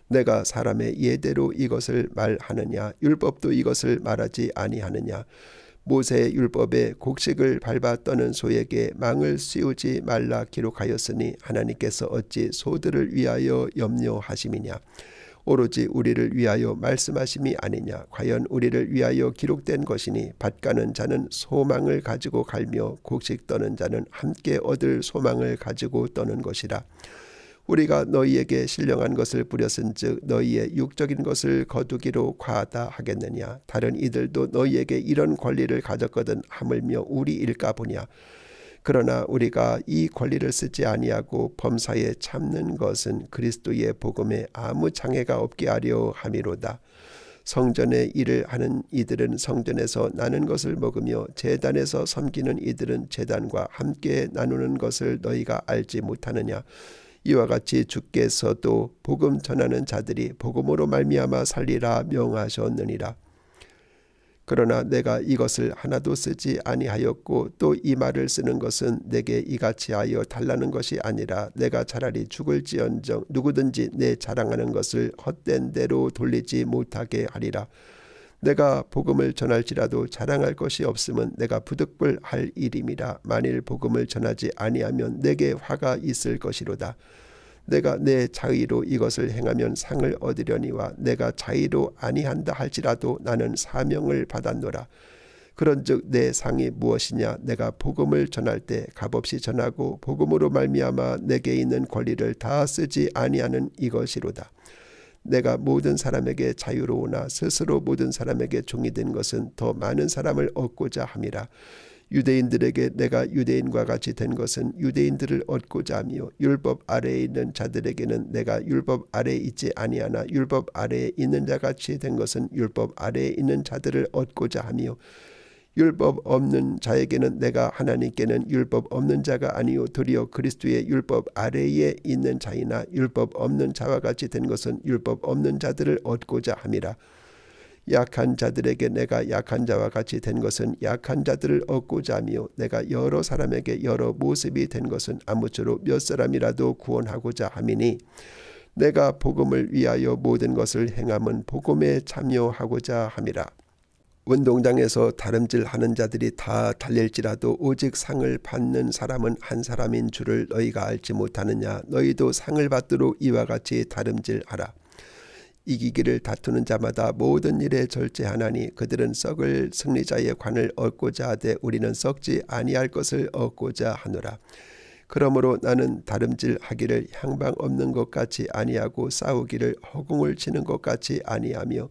내가 사람의 예대로 이것을 말하느냐. 율법도 이것을 말하지 아니하느냐. 모세의 율법에 곡식을 밟아 떠는 소에게 망을 씌우지 말라 기록하였으니 하나님께서 어찌 소들을 위하여 염려하심이냐. 오로지 우리를 위하여 말씀하심이 아니냐. 과연 우리를 위하여 기록된 것이니 밭 가는 자는 소망을 가지고 갈며 곡식 떠는 자는 함께 얻을 소망을 가지고 떠는 것이라. 우리가 너희에게 신령한 것을 뿌렸은즉 너희의 육적인 것을 거두기로 과하다 하겠느냐. 다른 이들도 너희에게 이런 권리를 가졌거든 하물며 우리일까 보냐. 그러나 우리가 이 권리를 쓰지 아니하고 범사에 참는 것은 그리스도의 복음에 아무 장애가 없게 하려 함이로다. 성전의 일을 하는 이들은 성전에서 나는 것을 먹으며 제단에서 섬기는 이들은 제단과 함께 나누는 것을 너희가 알지 못하느냐. 이와 같이 주께서도 복음 전하는 자들이 복음으로 말미암아 살리라 명하셨느니라. 그러나 내가 이것을 하나도 쓰지 아니하였고 또 이 말을 쓰는 것은 내게 이같이 하여 달라는 것이 아니라 내가 차라리 죽을지언정 누구든지 내 자랑하는 것을 헛된 대로 돌리지 못하게 하리라. 내가 복음을 전할지라도 자랑할 것이 없음은 내가 부득불할 일임이라. 만일 복음을 전하지 아니하면 내게 화가 있을 것이로다. 내가 내 자의로 이것을 행하면 상을 얻으려니와 내가 자의로 아니한다 할지라도 나는 사명을 받았노라. 그런즉 내 상이 무엇이냐. 내가 복음을 전할 때 값없이 전하고 복음으로 말미암아 내게 있는 권리를 다 쓰지 아니하는 이것이로다. 내가 모든 사람에게 자유로우나 스스로 모든 사람에게 종이 된 것은 더 많은 사람을 얻고자 함이라. 유대인들에게 내가 유대인과 같이 된 것은 유대인들을 얻고자 하며 율법 아래에 있는 자들에게는 내가 율법 아래에 있지 아니하나 율법 아래에 있는 자같이 된 것은 율법 아래에 있는 자들을 얻고자 하며 율법 없는 자에게는 내가 하나님께는 율법 없는 자가 아니요 도리어 그리스도의 율법 아래에 있는 자이나 율법 없는 자와 같이 된 것은 율법 없는 자들을 얻고자 함이라. 약한 자들에게 내가 약한 자와 같이 된 것은 약한 자들을 얻고자 하며 내가 여러 사람에게 여러 모습이 된 것은 아무쪼록 몇 사람이라도 구원하고자 함이니 내가 복음을 위하여 모든 것을 행함은 복음에 참여하고자 함이라. 운동장에서 다름질하는 자들이 다 달릴지라도 오직 상을 받는 사람은 한 사람인 줄을 너희가 알지 못하느냐. 너희도 상을 받도록 이와 같이 다름질하라. 이기기를 다투는 자마다 모든 일에 절제하나니 그들은 썩을 승리자의 관을 얻고자 하되 우리는 썩지 아니할 것을 얻고자 하노라. 그러므로 나는 다름질하기를 향방 없는 것 같이 아니하고 싸우기를 허공을 치는 것 같이 아니하며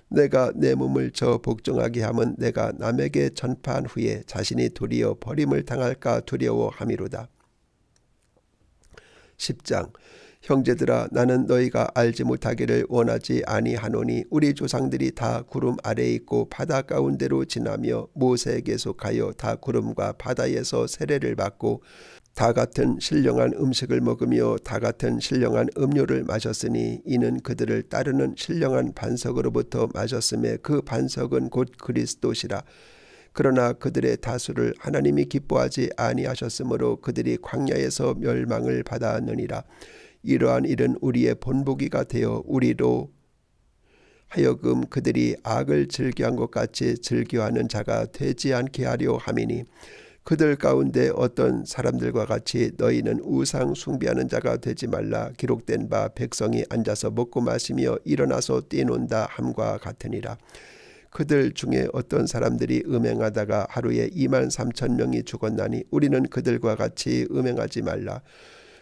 내가 내 몸을 저 복종하게 함은 내가 남에게 전파한 후에 자신이 도리어 버림을 당할까 두려워함이로다. 10장. 형제들아 나는 너희가 알지 못하기를 원하지 아니하노니 우리 조상들이 다 구름 아래에 있고 바다 가운데로 지나며 모세에게 속하여 다 구름과 바다에서 세례를 받고 다 같은 신령한 음식을 먹으며 다 같은 신령한 음료를 마셨으니 이는 그들을 따르는 신령한 반석으로부터 마셨음에 그 반석은 곧 그리스도시라. 그러나 그들의 다수를 하나님이 기뻐하지 아니하셨으므로 그들이 광야에서 멸망을 받았느니라. 이러한 일은 우리의 본보기가 되어 우리로 하여금 그들이 악을 즐겨한 것 같이 즐겨하는 자가 되지 않게 하려 함이니, 그들 가운데 어떤 사람들과 같이 너희는 우상 숭배하는 자가 되지 말라. 기록된 바 백성이 앉아서 먹고 마시며 일어나서 뛰논다 함과 같으니라. 그들 중에 어떤 사람들이 음행하다가 하루에 23,000명이 죽었나니 우리는 그들과 같이 음행하지 말라.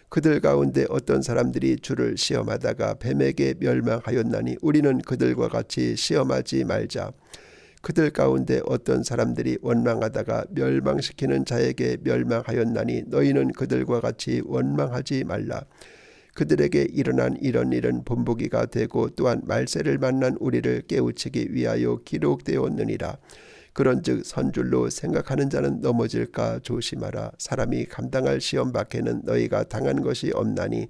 그들 가운데 어떤 사람들이 주를 시험하다가 뱀에게 멸망하였나니 우리는 그들과 같이 시험하지 말자. 그들 가운데 어떤 사람들이 원망하다가 멸망시키는 자에게 멸망하였나니 너희는 그들과 같이 원망하지 말라. 그들에게 일어난 이런 일은 본보기가 되고 또한 말세를 만난 우리를 깨우치기 위하여 기록되었느니라. 그런즉 선줄로 생각하는 자는 넘어질까 조심하라. 사람이 감당할 시험 밖에는 너희가 당한 것이 없나니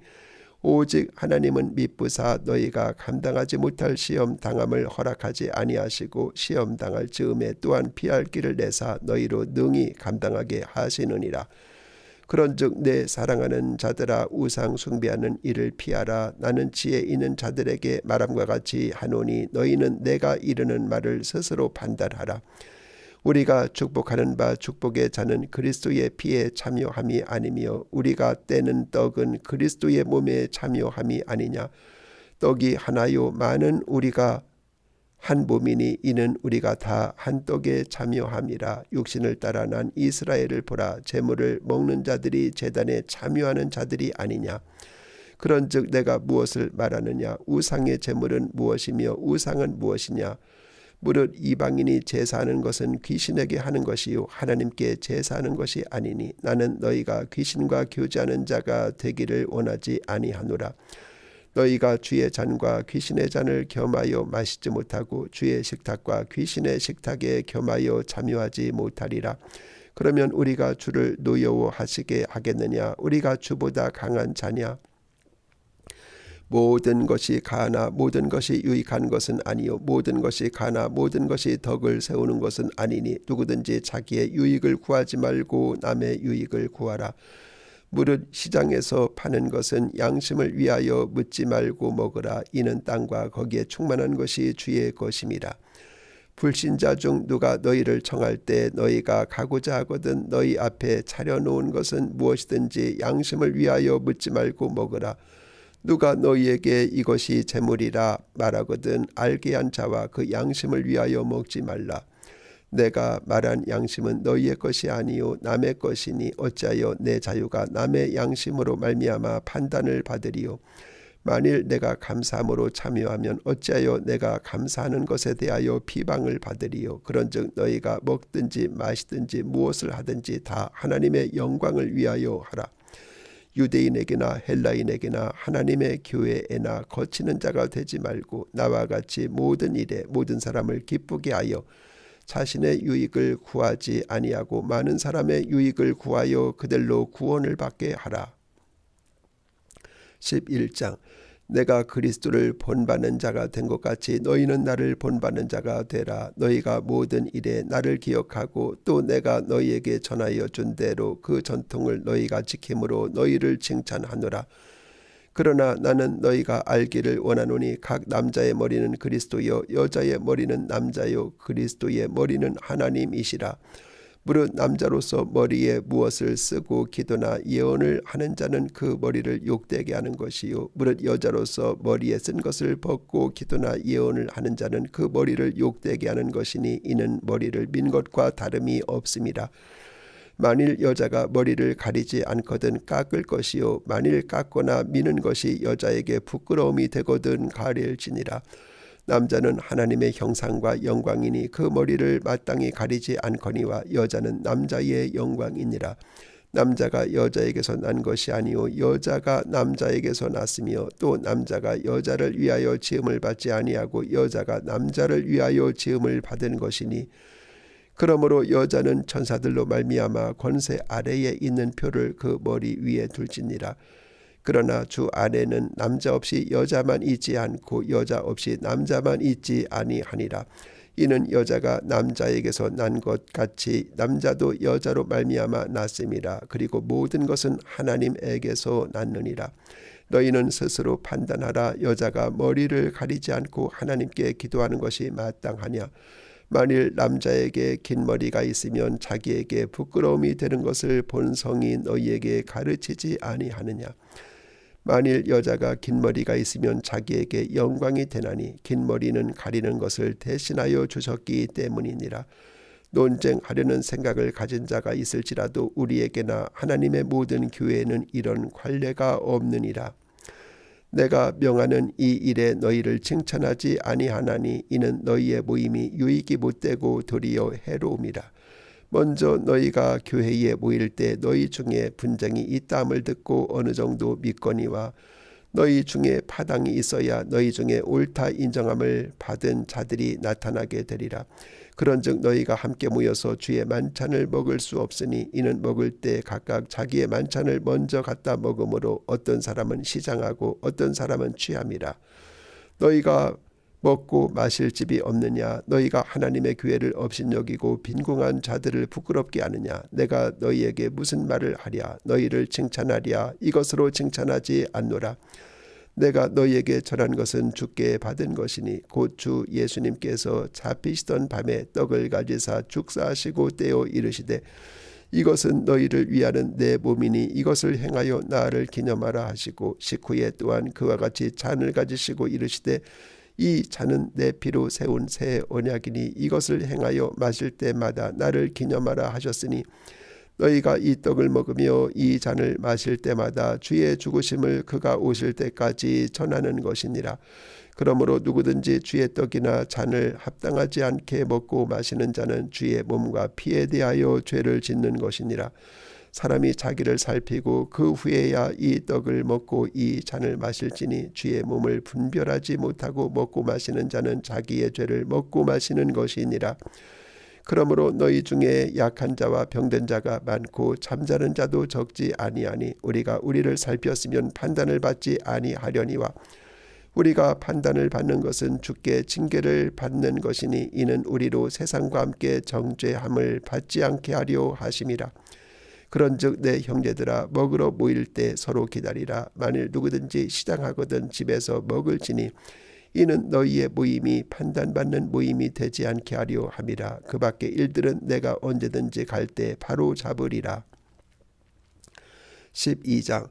오직 하나님은 미쁘사 너희가 감당하지 못할 시험 당함을 허락하지 아니하시고 시험 당할 즈음에 또한 피할 길을 내사 너희로 능히 감당하게 하시느니라. 그런즉 내 사랑하는 자들아, 우상 숭배하는 일을 피하라. 나는 지혜 있는 자들에게 말함과 같이 하노니 너희는 내가 이르는 말을 스스로 판단하라. 우리가 축복하는 바 축복의 자는 그리스도의 피에 참여함이 아니며 우리가 떼는 떡은 그리스도의 몸에 참여함이 아니냐. 떡이 하나요 많은 우리가 한 몸이니 이는 우리가 다 한 떡에 참여함이라. 육신을 따라 난 이스라엘을 보라. 제물을 먹는 자들이 제단에 참여하는 자들이 아니냐. 그런즉 내가 무엇을 말하느냐. 우상의 제물은 무엇이며 우상은 무엇이냐. 무릇 이방인이 제사하는 것은 귀신에게 하는 것이요 하나님께 제사하는 것이 아니니 나는 너희가 귀신과 교제하는 자가 되기를 원하지 아니하노라. 너희가 주의 잔과 귀신의 잔을 겸하여 마시지 못하고 주의 식탁과 귀신의 식탁에 겸하여 참여하지 못하리라. 그러면 우리가 주를 노여워하시게 하겠느냐. 우리가 주보다 강한 자냐. 모든 것이 가나 모든 것이 유익한 것은 아니요 모든 것이 가나 모든 것이 덕을 세우는 것은 아니니 누구든지 자기의 유익을 구하지 말고 남의 유익을 구하라. 무릇 시장에서 파는 것은 양심을 위하여 묻지 말고 먹으라. 이는 땅과 거기에 충만한 것이 주의 것임이라. 불신자 중 누가 너희를 청할 때 너희가 가고자 하거든 너희 앞에 차려놓은 것은 무엇이든지 양심을 위하여 묻지 말고 먹으라. 누가 너희에게 이것이 재물이라 말하거든 알게 한 자와 그 양심을 위하여 먹지 말라. 내가 말한 양심은 너희의 것이 아니요 남의 것이니 어찌하여 내 자유가 남의 양심으로 말미암아 판단을 받으리요. 만일 내가 감사함으로 참여하면 어찌하여 내가 감사하는 것에 대하여 비방을 받으리요. 그런즉 너희가 먹든지 마시든지 무엇을 하든지 다 하나님의 영광을 위하여 하라. 유대인에게나 헬라인에게나 하나님의 교회에나 거치는 자가 되지 말고 나와 같이 모든 일에 모든 사람을 기쁘게 하여 자신의 유익을 구하지 아니하고 많은 사람의 유익을 구하여 그들로 구원을 받게 하라. 11장 내가 그리스도를 본받는 자가 된 것 같이 너희는 나를 본받는 자가 되라. 너희가 모든 일에 나를 기억하고 또 내가 너희에게 전하여 준 대로 그 전통을 너희가 지킴으로 너희를 칭찬하노라. 그러나 나는 너희가 알기를 원하노니 각 남자의 머리는 그리스도요 여자의 머리는 남자요 그리스도의 머리는 하나님이시라. 무릇 남자로서 머리에 무엇을 쓰고 기도나 예언을 하는 자는 그 머리를 욕되게 하는 것이요 무릇 여자로서 머리에 쓴 것을 벗고 기도나 예언을 하는 자는 그 머리를 욕되게 하는 것이니 이는 머리를 민 것과 다름이 없음이라. 만일 여자가 머리를 가리지 않거든 깎을 것이요 만일 깎거나 미는 것이 여자에게 부끄러움이 되거든 가릴지니라. 남자는 하나님의 형상과 영광이니 그 머리를 마땅히 가리지 않거니와 여자는 남자의 영광이니라. 남자가 여자에게서 난 것이 아니요 여자가 남자에게서 났으며 또 남자가 여자를 위하여 지음을 받지 아니하고 여자가 남자를 위하여 지음을 받은 것이니 그러므로 여자는 천사들로 말미암아 권세 아래에 있는 표를 그 머리 위에 둘지니라. 그러나 주 안에는 남자 없이 여자만 있지 않고 여자 없이 남자만 있지 아니하니라. 이는 여자가 남자에게서 난 것 같이 남자도 여자로 말미암아 났음이라. 그리고 모든 것은 하나님에게서 났느니라. 너희는 스스로 판단하라. 여자가 머리를 가리지 않고 하나님께 기도하는 것이 마땅하냐? 만일 남자에게 긴 머리가 있으면 자기에게 부끄러움이 되는 것을 본성이 너희에게 가르치지 아니하느냐? 만일 여자가 긴 머리가 있으면 자기에게 영광이 되나니 긴 머리는 가리는 것을 대신하여 주셨기 때문이니라. 논쟁하려는 생각을 가진 자가 있을지라도 우리에게나 하나님의 모든 교회에는 이런 관례가 없느니라. 내가 명하는 이 일에 너희를 칭찬하지 아니하나니 이는 너희의 모임이 유익이 못되고 도리어 해로움이라. 먼저 너희가 교회에 모일 때 너희 중에 분쟁이 있다함을 듣고 어느 정도 믿거니와 너희 중에 파당이 있어야 너희 중에 옳다 인정함을 받은 자들이 나타나게 되리라. 그런즉 너희가 함께 모여서 주의 만찬을 먹을 수 없으니 이는 먹을 때 각각 자기의 만찬을 먼저 갖다 먹으므로 어떤 사람은 시장하고 어떤 사람은 취함이라. 너희가 먹고 마실 집이 없느냐? 너희가 하나님의 교회를 업신여기고 빈궁한 자들을 부끄럽게 하느냐? 내가 너희에게 무슨 말을 하랴? 너희를 칭찬하랴? 이것으로 칭찬하지 않노라. 내가 너희에게 전한 것은 주께 받은 것이니 곧 주 예수님께서 잡히시던 밤에 떡을 가지사 축사하시고 떼어 이르시되 이것은 너희를 위하는 내 몸이니 이것을 행하여 나를 기념하라 하시고 식후에 또한 그와 같이 잔을 가지시고 이르시되 이 잔은 내 피로 세운 새 언약이니 이것을 행하여 마실 때마다 나를 기념하라 하셨으니 너희가 이 떡을 먹으며 이 잔을 마실 때마다 주의 죽으심을 그가 오실 때까지 전하는 것이니라. 그러므로 누구든지 주의 떡이나 잔을 합당하지 않게 먹고 마시는 자는 주의 몸과 피에 대하여 죄를 짓는 것이니라. 사람이 자기를 살피고 그 후에야 이 떡을 먹고 이 잔을 마실지니 주의 몸을 분별하지 못하고 먹고 마시는 자는 자기의 죄를 먹고 마시는 것이니라. 그러므로 너희 중에 약한 자와 병든 자가 많고 잠자는 자도 적지 아니하니 우리가 우리를 살폈으면 판단을 받지 아니하려니와 우리가 판단을 받는 것은 주께 징계를 받는 것이니 이는 우리로 세상과 함께 정죄함을 받지 않게 하려 하심이라. 그런즉 내 형제들아 먹으러 모일 때 서로 기다리라. 만일 누구든지 시장하거든 집에서 먹을지니 이는 너희의 모임이 판단받는 모임이 되지 않게 하려 함이라. 그 밖의 일들은 내가 언제든지 갈 때 바로 잡으리라. 12장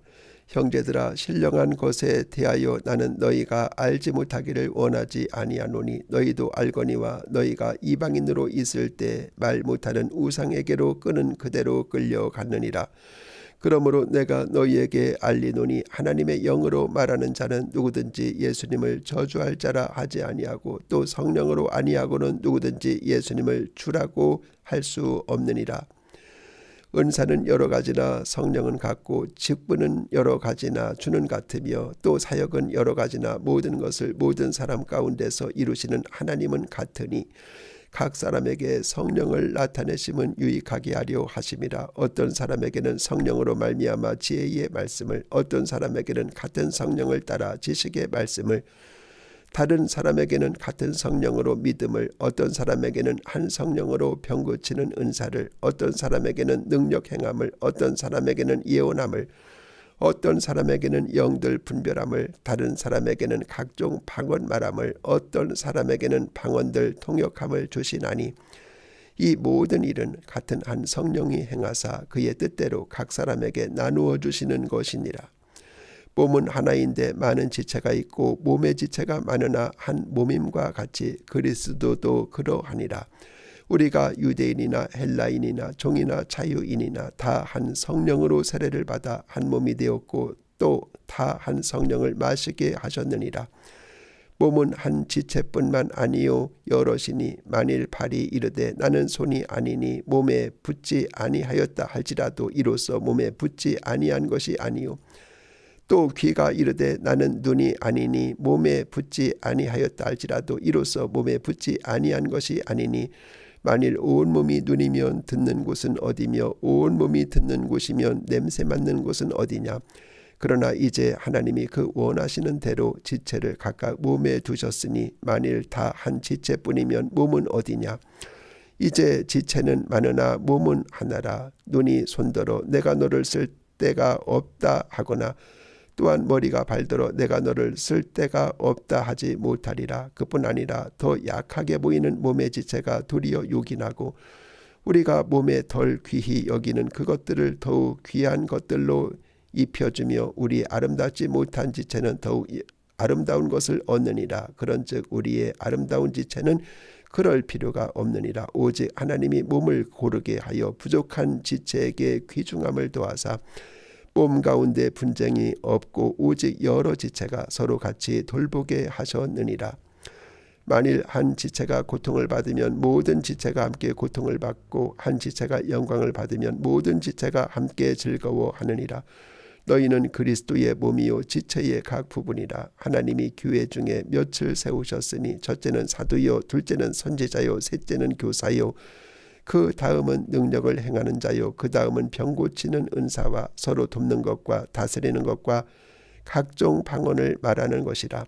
형제들아 신령한 것에 대하여 나는 너희가 알지 못하기를 원하지 아니하노니 너희도 알거니와 너희가 이방인으로 있을 때 말 못하는 우상에게로 끄는 그대로 끌려갔느니라. 그러므로 내가 너희에게 알리노니 하나님의 영으로 말하는 자는 누구든지 예수님을 저주할 자라 하지 아니하고 또 성령으로 아니하고는 누구든지 예수님을 주라고 할 수 없느니라. 은사는 여러 가지나 성령은 같고 직분은 여러 가지나 주는 같으며 또 사역은 여러 가지나 모든 것을 모든 사람 가운데서 이루시는 하나님은 같으니 각 사람에게 성령을 나타내심은 유익하게 하려 하심이라. 어떤 사람에게는 성령으로 말미암아 지혜의 말씀을, 어떤 사람에게는 같은 성령을 따라 지식의 말씀을, 다른 사람에게는 같은 성령으로 믿음을, 어떤 사람에게는 한 성령으로 병 고치는 은사를, 어떤 사람에게는 능력 행함을, 어떤 사람에게는 예언함을, 어떤 사람에게는 영들 분별함을, 다른 사람에게는 각종 방언 말함을, 어떤 사람에게는 방언들 통역함을 주시나니 이 모든 일은 같은 한 성령이 행하사 그의 뜻대로 각 사람에게 나누어 주시는 것이니라. 몸은 하나인데 많은 지체가 있고 몸의 지체가 많으나 한 몸임과 같이 그리스도도 그러하니라. 우리가 유대인이나 헬라인이나 종이나 자유인이나 다 한 성령으로 세례를 받아 한 몸이 되었고 또 다 한 성령을 마시게 하셨느니라. 몸은 한 지체뿐만 아니요 여럿이니 만일 발이 이르되 나는 손이 아니니 몸에 붙지 아니하였다 할지라도 이로써 몸에 붙지 아니한 것이 아니요 또 귀가 이르되 나는 눈이 아니니 몸에 붙지 아니하였다 할지라도 이로써 몸에 붙지 아니한 것이 아니니 만일 온 몸이 눈이면 듣는 곳은 어디며 온 몸이 듣는 곳이면 냄새 맡는 곳은 어디냐. 그러나 이제 하나님이 그 원하시는 대로 지체를 각각 몸에 두셨으니 만일 다 한 지체뿐이면 몸은 어디냐. 이제 지체는 많으나 몸은 하나라. 눈이 손더러 내가 너를 쓸 데가 없다 하거나 또한 머리가 발더러 내가 너를 쓸 데가 없다 하지 못하리라. 그뿐 아니라 더 약하게 보이는 몸의 지체가 도리어 요긴하고 우리가 몸에 덜 귀히 여기는 그것들을 더욱 귀한 것들로 입혀주며 우리 아름답지 못한 지체는 더욱 아름다운 것을 얻느니라. 그런즉 우리의 아름다운 지체는 그럴 필요가 없느니라. 오직 하나님이 몸을 고르게 하여 부족한 지체에게 귀중함을 더하사 몸 가운데 분쟁이 없고 오직 여러 지체가 서로 같이 돌보게 하셨느니라. 만일 한 지체가 고통을 받으면 모든 지체가 함께 고통을 받고 한 지체가 영광을 받으면 모든 지체가 함께 즐거워하느니라. 너희는 그리스도의 몸이요 지체의 각 부분이라. 하나님이 교회 중에 몇을 세우셨으니 첫째는 사도요, 둘째는 선지자요, 셋째는 교사요, 그 다음은 능력을 행하는 자요, 그 다음은 병 고치는 은사와 서로 돕는 것과 다스리는 것과 각종 방언을 말하는 것이라.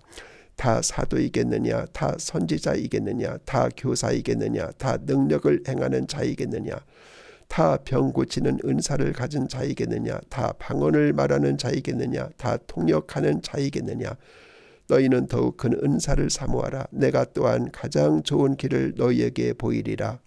다 사도이겠느냐, 다 선지자이겠느냐, 다 교사이겠느냐, 다 능력을 행하는 자이겠느냐, 다 병 고치는 은사를 가진 자이겠느냐, 다 방언을 말하는 자이겠느냐, 다 통역하는 자이겠느냐. 너희는 더욱 큰 은사를 사모하라. 내가 또한 가장 좋은 길을 너희에게 보이리라.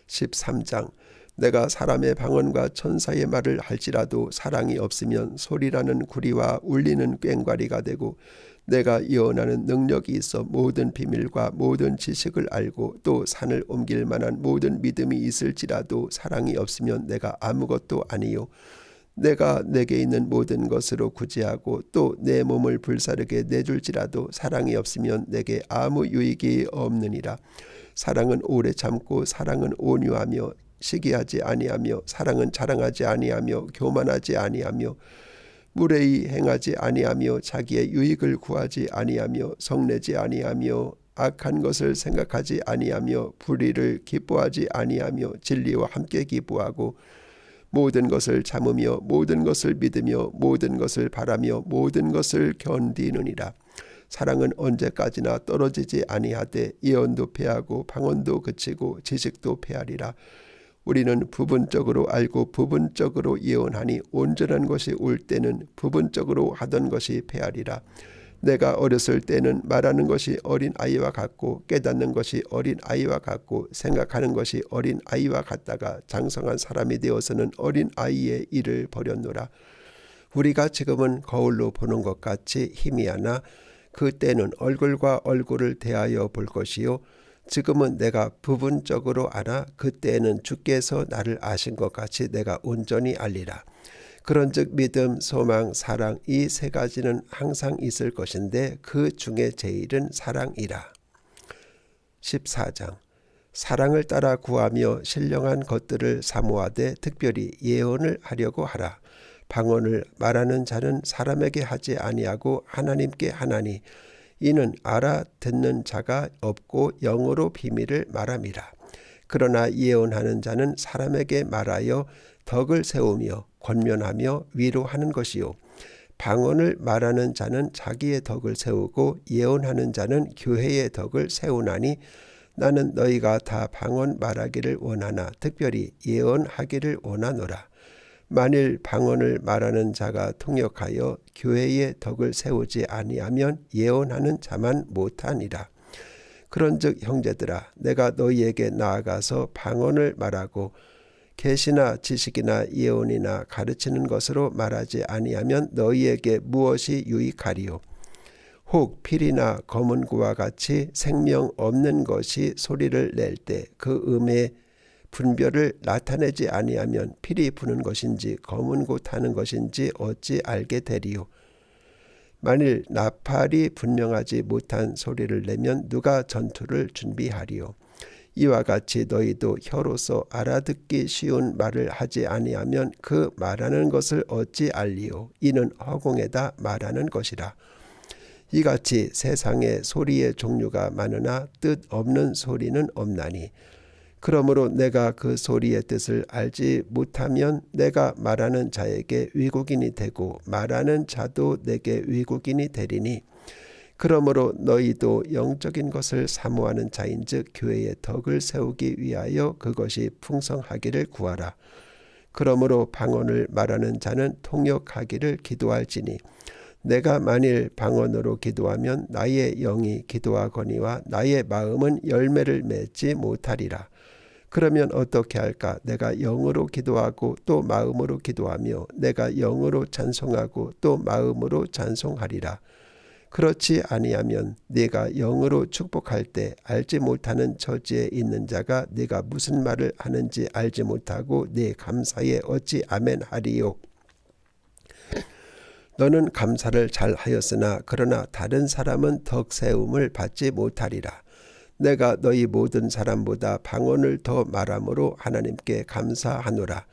13장. 내가 사람의 방언과 천사의 말을 할지라도 사랑이 없으면 소리라는 구리와 울리는 꽹과리가 되고 내가 예언하는 능력이 있어 모든 비밀과 모든 지식을 알고 또 산을 옮길 만한 모든 믿음이 있을지라도 사랑이 없으면 내가 아무것도 아니요 내가 내게 있는 모든 것으로 구제하고 또 내 몸을 불사르게 내줄지라도 사랑이 없으면 내게 아무 유익이 없느니라. 사랑은 오래 참고 사랑은 온유하며 시기하지 아니하며 사랑은 자랑하지 아니하며 교만하지 아니하며 무례히 행하지 아니하며 자기의 유익을 구하지 아니하며 성내지 아니하며 악한 것을 생각하지 아니하며 불의를 기뻐하지 아니하며 진리와 함께 기뻐하고 모든 것을 참으며 모든 것을 믿으며 모든 것을 바라며 모든 것을 견디느니라. 사랑은 언제까지나 떨어지지 아니하되 예언도 패하고 방언도 그치고 지식도 패하리라. 우리는 부분적으로 알고 부분적으로 예언하니 온전한 것이 올 때는 부분적으로 하던 것이 패하리라. 내가 어렸을 때는 말하는 것이 어린 아이와 같고 깨닫는 것이 어린 아이와 같고 생각하는 것이 어린 아이와 같다가 장성한 사람이 되어서는 어린 아이의 일을 버렸노라. 우리가 지금은 거울로 보는 것 같이 희미하나 그때는 얼굴과 얼굴을 대하여 볼 것이요 지금은 내가 부분적으로 알아 그때에는 주께서 나를 아신 것 같이 내가 온전히 알리라. 그런즉 믿음, 소망, 사랑 이 세 가지는 항상 있을 것인데 그 중에 제일은 사랑이라. 14장. 사랑을 따라 구하며 신령한 것들을 사모하되 특별히 예언을 하려고 하라. 방언을 말하는 자는 사람에게 하지 아니하고 하나님께 하나니 이는 알아듣는 자가 없고 영어로 비밀을 말함이라. 그러나 예언하는 자는 사람에게 말하여 덕을 세우며 권면하며 위로하는 것이요 방언을 말하는 자는 자기의 덕을 세우고 예언하는 자는 교회의 덕을 세우나니 나는 너희가 다 방언 말하기를 원하나 특별히 예언하기를 원하노라. 만일 방언을 말하는 자가 통역하여 교회의 덕을 세우지 아니하면 예언하는 자만 못하니라. 그런즉 형제들아 내가 너희에게 나아가서 방언을 말하고 계시나 지식이나 예언이나 가르치는 것으로 말하지 아니하면 너희에게 무엇이 유익하리요. 혹 필이나 검은고와 같이 생명 없는 것이 소리를 낼 때 그 음의 분별을 나타내지 아니하면 필이 부는 것인지 검은고 타는 것인지 어찌 알게 되리요. 만일 나팔이 분명하지 못한 소리를 내면 누가 전투를 준비하리요. 이와 같이 너희도 혀로서 알아듣기 쉬운 말을 하지 아니하면 그 말하는 것을 어찌 알리요. 이는 허공에다 말하는 것이라. 이같이 세상에 소리의 종류가 많으나 뜻 없는 소리는 없나니 그러므로 내가 그 소리의 뜻을 알지 못하면 내가 말하는 자에게 외국인이 되고 말하는 자도 내게 외국인이 되리니 그러므로 너희도 영적인 것을 사모하는 자인즉 교회의 덕을 세우기 위하여 그것이 풍성하기를 구하라. 그러므로 방언을 말하는 자는 통역하기를 기도할지니 내가 만일 방언으로 기도하면 나의 영이 기도하거니와 나의 마음은 열매를 맺지 못하리라. 그러면 어떻게 할까? 내가 영으로 기도하고 또 마음으로 기도하며 내가 영으로 찬송하고 또 마음으로 찬송하리라. 그렇지 아니하면 네가 영으로 축복할 때 알지 못하는 처지에 있는 자가 네가 무슨 말을 하는지 알지 못하고 네 감사에 어찌 아멘하리요. 너는 감사를 잘 하였으나 그러나 다른 사람은 덕세움을 받지 못하리라. 내가 너희 모든 사람보다 방언을 더 말함으로 하나님께 감사하노라.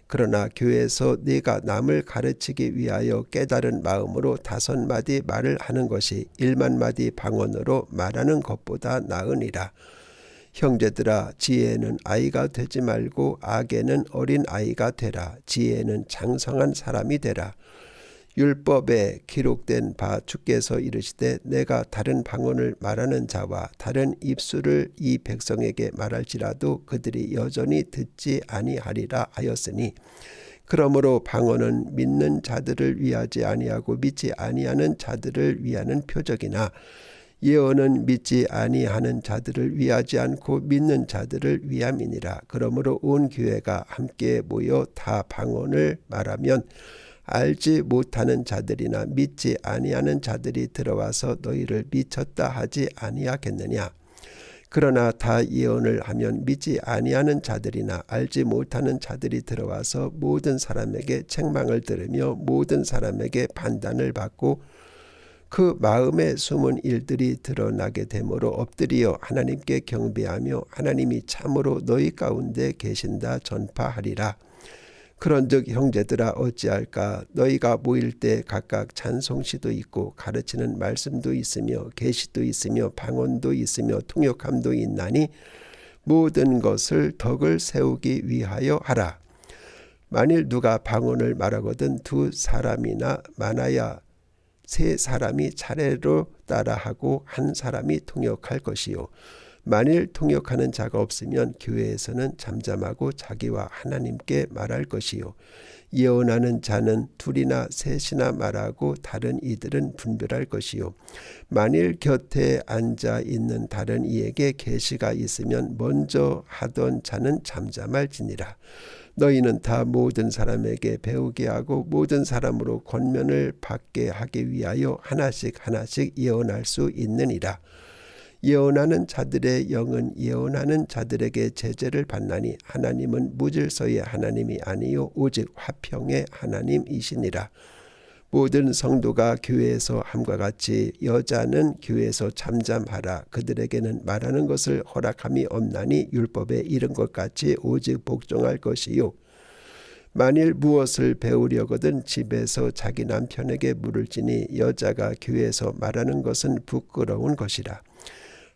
그러나 교회에서 네가 남을 가르치기 위하여 깨달은 마음으로 5마디 말을 하는 것이 1만마디 방언으로 말하는 것보다 나으니라. 형제들아, 지혜는 아이가 되지 말고 악에는 어린 아이가 되라. 지혜는 장성한 사람이 되라. 율법에 기록된 바 주께서 이르시되 내가 다른 방언을 말하는 자와 다른 입술을 이 백성에게 말할지라도 그들이 여전히 듣지 아니하리라 하였으니 그러므로 방언은 믿는 자들을 위하지 아니하고 믿지 아니하는 자들을 위하는 표적이나 예언은 믿지 아니하는 자들을 위하지 않고 믿는 자들을 위함이니라. 그러므로 온 교회가 함께 모여 다 방언을 말하면 알지 못하는 자들이나 믿지 아니하는 자들이 들어와서 너희를 미쳤다 하지 아니하겠느냐. 그러나 다 예언을 하면 믿지 아니하는 자들이나 알지 못하는 자들이 들어와서 모든 사람에게 책망을 들으며 모든 사람에게 판단을 받고 그 마음에 숨은 일들이 드러나게 되므로 엎드려 하나님께 경배하며 하나님이 참으로 너희 가운데 계신다 전파하리라. 그런즉 형제들아 어찌할까? 너희가 모일 때 각각 찬송시도 있고 가르치는 말씀도 있으며 계시도 있으며 방언도 있으며 통역함도 있나니 모든 것을 덕을 세우기 위하여 하라. 만일 누가 방언을 말하거든 2사람이나 많아야 3사람이 차례로 따라하고 1사람이 통역할 것이요. 만일 통역하는 자가 없으면 교회에서는 잠잠하고 자기와 하나님께 말할 것이요. 예언하는 자는 2이나 3이나 말하고 다른 이들은 분별할 것이요. 만일 곁에 앉아 있는 다른 이에게 계시가 있으면 먼저 하던 자는 잠잠할지니라. 너희는 다 모든 사람에게 배우게 하고 모든 사람으로 권면을 받게 하기 위하여 하나씩 예언할 수 있느니라. 예언하는 자들의 영은 예언하는 자들에게 제재를 받나니 하나님은 무질서의 하나님이 아니요 오직 화평의 하나님이시니라. 모든 성도가 교회에서 함과 같이 여자는 교회에서 잠잠하라. 그들에게는 말하는 것을 허락함이 없나니 율법에 이른 것 같이 오직 복종할 것이요. 만일 무엇을 배우려거든 집에서 자기 남편에게 물을지니 여자가 교회에서 말하는 것은 부끄러운 것이라.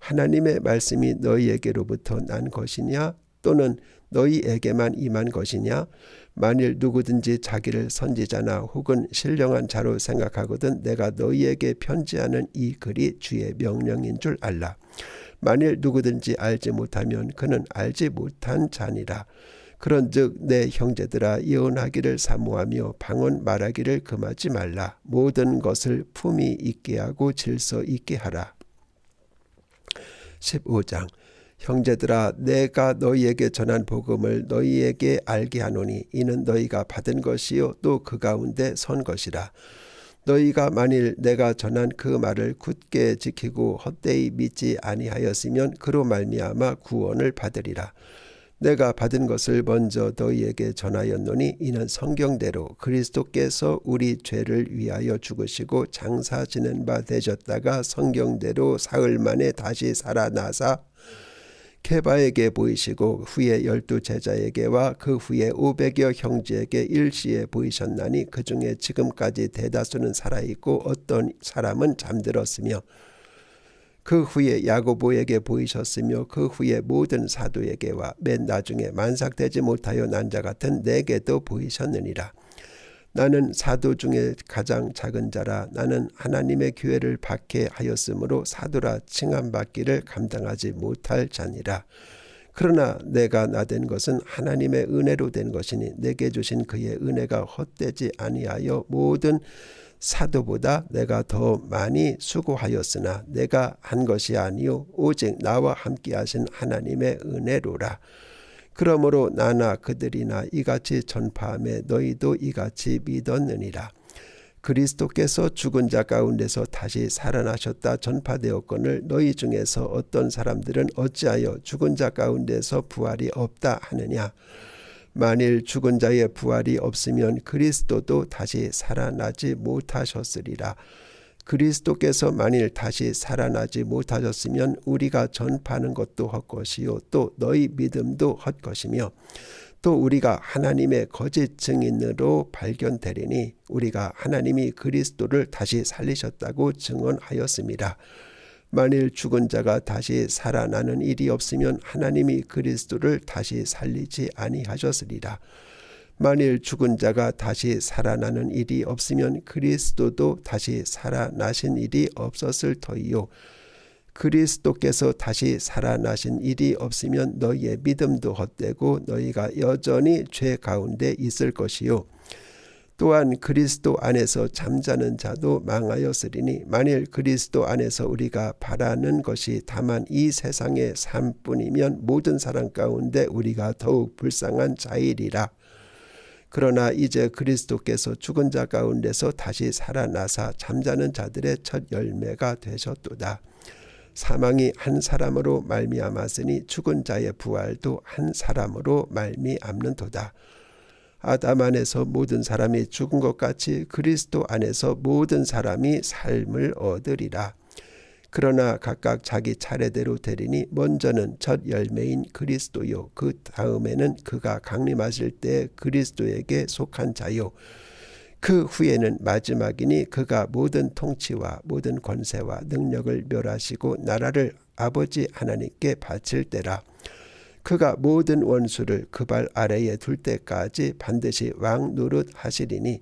하나님의 말씀이 너희에게로부터 난 것이냐 또는 너희에게만 임한 것이냐. 만일 누구든지 자기를 선지자나 혹은 신령한 자로 생각하거든 내가 너희에게 편지하는 이 글이 주의 명령인 줄 알라. 만일 누구든지 알지 못하면 그는 알지 못한 자니라. 그런즉 내 형제들아 예언하기를 사모하며 방언 말하기를 금하지 말라. 모든 것을 품위 있게 하고 질서 있게 하라. 15장 형제들아 내가 너희에게 전한 복음을 너희에게 알게 하노니 이는 너희가 받은 것이요 또 그 가운데 선 것이라. 너희가 만일 내가 전한 그 말을 굳게 지키고 헛되이 믿지 아니하였으면 그로 말미암아 구원을 받으리라. 내가 받은 것을 먼저 너희에게 전하였노니 이는 성경대로 그리스도께서 우리 죄를 위하여 죽으시고 장사 지낸 바 되셨다가 성경대로 사흘 만에 다시 살아나사 케바에게 보이시고 후에 12제자에게와 그 후에 500여 형제에게 일시에 보이셨나니 그 중에 지금까지 대다수는 살아있고 어떤 사람은 잠들었으며 그 후에 야고보에게 보이셨으며 그 후에 모든 사도에게와 맨 나중에 만삭되지 못하여 난 자 같은 내게도 보이셨느니라. 나는 사도 중에 가장 작은 자라. 나는 하나님의 교회를 박해하였으므로 사도라 칭함받기를 감당하지 못할 자니라. 그러나 내가 나된 것은 하나님의 은혜로 된 것이니 내게 주신 그의 은혜가 헛되지 아니하여 모든 사도보다 내가 더 많이 수고하였으나 내가 한 것이 아니요 오직 나와 함께 하신 하나님의 은혜로라. 그러므로 나나 그들이나 이같이 전파하며 너희도 이같이 믿었느니라. 그리스도께서 죽은 자 가운데서 다시 살아나셨다 전파되었거늘 너희 중에서 어떤 사람들은 어찌하여 죽은 자 가운데서 부활이 없다 하느냐. 만일 죽은 자의 부활이 없으면 그리스도도 다시 살아나지 못하셨으리라. 그리스도께서 만일 다시 살아나지 못하셨으면 우리가 전파하는 것도 헛것이요 또 너희 믿음도 헛것이며 또 우리가 하나님의 거짓 증인으로 발견되리니 우리가 하나님이 그리스도를 다시 살리셨다고 증언하였습니다. 만일 죽은 자가 다시 살아나는 일이 없으면 하나님이 그리스도를 다시 살리지 아니하셨으리라. 만일 죽은 자가 다시 살아나는 일이 없으면 그리스도도 다시 살아나신 일이 없었을 터이요. 그리스도께서 다시 살아나신 일이 없으면 너희의 믿음도 헛되고 너희가 여전히 죄 가운데 있을 것이요. 또한 그리스도 안에서 잠자는 자도 망하였으리니 만일 그리스도 안에서 우리가 바라는 것이 다만 이 세상의 삶뿐이면 모든 사람 가운데 우리가 더욱 불쌍한 자이리라. 그러나 이제 그리스도께서 죽은 자 가운데서 다시 살아나사 잠자는 자들의 첫 열매가 되셨도다. 사망이 한 사람으로 말미암았으니 죽은 자의 부활도 한 사람으로 말미암는도다. 아담 안에서 모든 사람이 죽은 것 같이 그리스도 안에서 모든 사람이 삶을 얻으리라. 그러나 각각 자기 차례대로 되리니 먼저는 첫 열매인 그리스도요 그 다음에는 그가 강림하실 때 그리스도에게 속한 자요 그 후에는 마지막이니 그가 모든 통치와 모든 권세와 능력을 멸하시고 나라를 아버지 하나님께 바칠 때라. 그가 모든 원수를 그 발 아래에 둘 때까지 반드시 왕 노릇 하시리니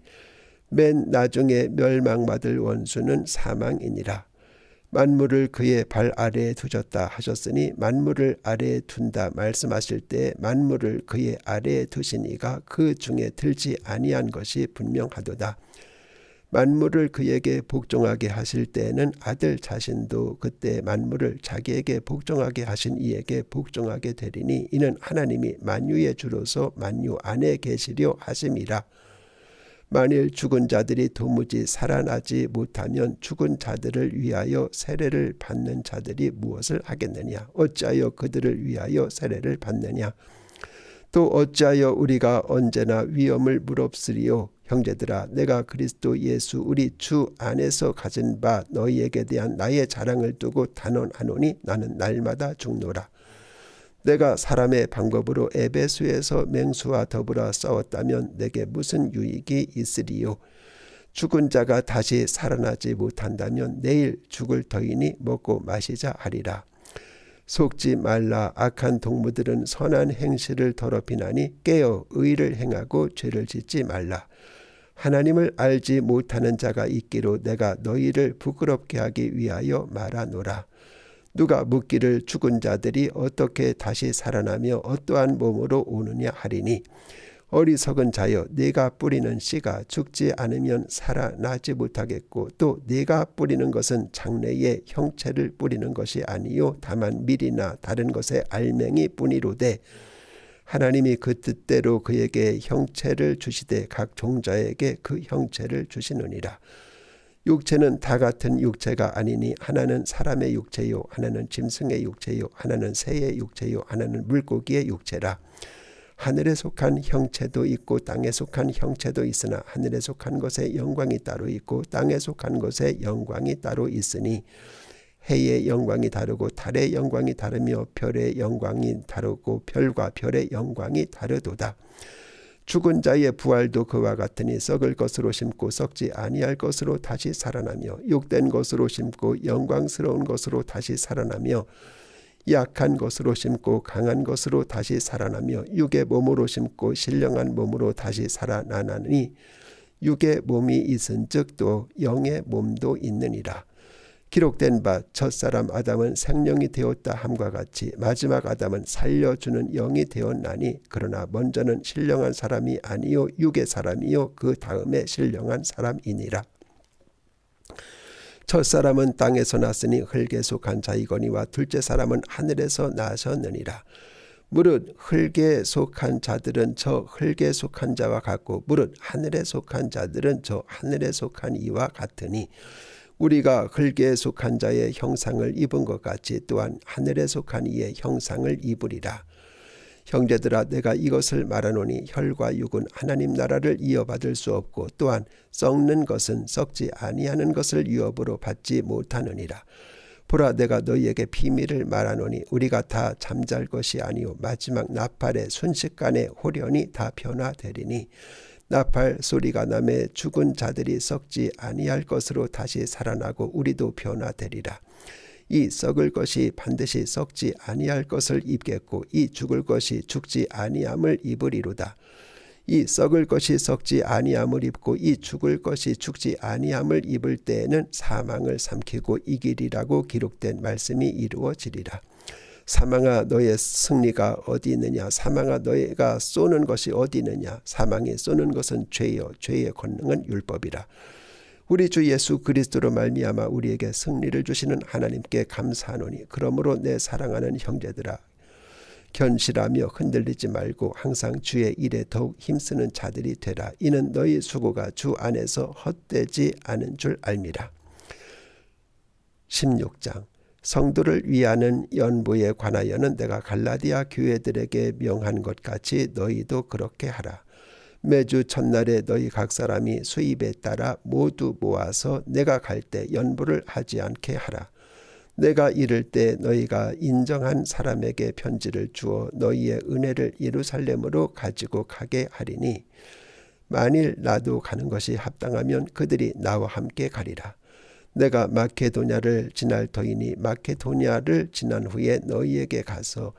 맨 나중에 멸망받을 원수는 사망이니라. 만물을 그의 발 아래에 두셨다 하셨으니 만물을 아래에 둔다 말씀하실 때 만물을 그의 아래에 두신 이가 그 중에 들지 아니한 것이 분명하도다. 만물을 그에게 복종하게 하실 때에는 아들 자신도 그때 만물을 자기에게 복종하게 하신 이에게 복종하게 되리니 이는 하나님이 만유의 주로서 만유 안에 계시려 하심이라. 만일 죽은 자들이 도무지 살아나지 못하면 죽은 자들을 위하여 세례를 받는 자들이 무엇을 하겠느냐? 어찌하여 그들을 위하여 세례를 받느냐? 또 어찌하여 우리가 언제나 위험을 무릅쓰리요? 형제들아, 내가 그리스도 예수 우리 주 안에서 가진 바 너희에게 대한 나의 자랑을 두고 단언하노니 나는 날마다 죽노라. 내가 사람의 방법으로 에베소에서 맹수와 더불어 싸웠다면 내게 무슨 유익이 있으리요? 죽은 자가 다시 살아나지 못한다면 내일 죽을 터이니 먹고 마시자 하리라. 속지 말라. 악한 동무들은 선한 행실을 더럽히나니 깨어 의를 행하고 죄를 짓지 말라. 하나님을 알지 못하는 자가 있기로 내가 너희를 부끄럽게 하기 위하여 말하노라. 누가 묻기를 죽은 자들이 어떻게 다시 살아나며 어떠한 몸으로 오느냐 하리니 어리석은 자여, 네가 뿌리는 씨가 죽지 않으면 살아나지 못하겠고 또 네가 뿌리는 것은 장래에 형체를 뿌리는 것이 아니요 다만 밀이나 다른 것의 알맹이 뿐이로되 하나님이 그 뜻대로 그에게 형체를 주시되 각 종자에게 그 형체를 주시느니라. 육체는 다 같은 육체가 아니니 하나는 사람의 육체요 하나는 짐승의 육체요 하나는 새의 육체요 하나는 물고기의 육체라. 하늘에 속한 형체도 있고 땅에 속한 형체도 있으나 하늘에 속한 것의 영광이 따로 있고 땅에 속한 것의 영광이 따로 있으니 해의 영광이 다르고 달의 영광이 다르며 별의 영광이 다르고 별과 별의 영광이 다르도다. 죽은 자의 부활도 그와 같으니 썩을 것으로 심고 썩지 아니할 것으로 다시 살아나며 욕된 것으로 심고 영광스러운 것으로 다시 살아나며 약한 것으로 심고 강한 것으로 다시 살아나며 육의 몸으로 심고 신령한 몸으로 다시 살아나나니 육의 몸이 있은즉 또 영의 몸도 있느니라. 기록된 바 첫사람 아담은 생명이 되었다 함과 같이 마지막 아담은 살려주는 영이 되었나니 그러나 먼저는 신령한 사람이 아니요 육의 사람이요 그 다음에 신령한 사람이니라. 첫사람은 땅에서 났으니 흙에 속한 자이거니와 둘째 사람은 하늘에서 나셨느니라. 무릇 흙에 속한 자들은 저 흙에 속한 자와 같고 무릇 하늘에 속한 자들은 저 하늘에 속한 이와 같으니 우리가 흙에 속한 자의 형상을 입은 것 같이 또한 하늘에 속한 이의 형상을 입으리라. 형제들아 내가 이것을 말하노니 혈과 육은 하나님 나라를 이어받을 수 없고 또한 썩는 것은 썩지 아니하는 것을 유업으로 받지 못하느니라. 보라 내가 너희에게 비밀을 말하노니 우리가 다 잠잘 것이 아니요 마지막 나팔의 순식간에 홀연히 다 변화되리니 나팔 소리가 나매 죽은 자들이 썩지 아니할 것으로 다시 살아나고 우리도 변화되리라. 이 썩을 것이 반드시 썩지 아니할 것을 입겠고 이 죽을 것이 죽지 아니함을 입으리로다. 이 썩을 것이 썩지 아니함을 입고 이 죽을 것이 죽지 아니함을 입을 때에는 사망을 삼키고 이기리라고 기록된 말씀이 이루어지리라. 사망아 너의 승리가 어디 있느냐? 사망아 너희가 쏘는 것이 어디 있느냐? 사망이 쏘는 것은 죄요 죄의 권능은 율법이라. 우리 주 예수 그리스도로 말미암아 우리에게 승리를 주시는 하나님께 감사하노니 그러므로 내 사랑하는 형제들아 견실하며 흔들리지 말고 항상 주의 일에 더욱 힘쓰는 자들이 되라. 이는 너희 수고가 주 안에서 헛되지 않은 줄 알미라. 16장 성도를 위하는 연보에 관하여는 내가 갈라디아 교회들에게 명한 것 같이 너희도 그렇게 하라. 매주 첫날에 너희 각 사람이 수입에 따라 모두 모아서 내가 갈 때 연보를 하지 않게 하라. 내가 이를 때 너희가 인정한 사람에게 편지를 주어 너희의 은혜를 예루살렘으로 가지고 가게 하리니 만일 나도 가는 것이 합당하면 그들이 나와 함께 가리라. 내가 마케도냐를 지날 터이니 마케도냐를 지난 후에 너희에게 가서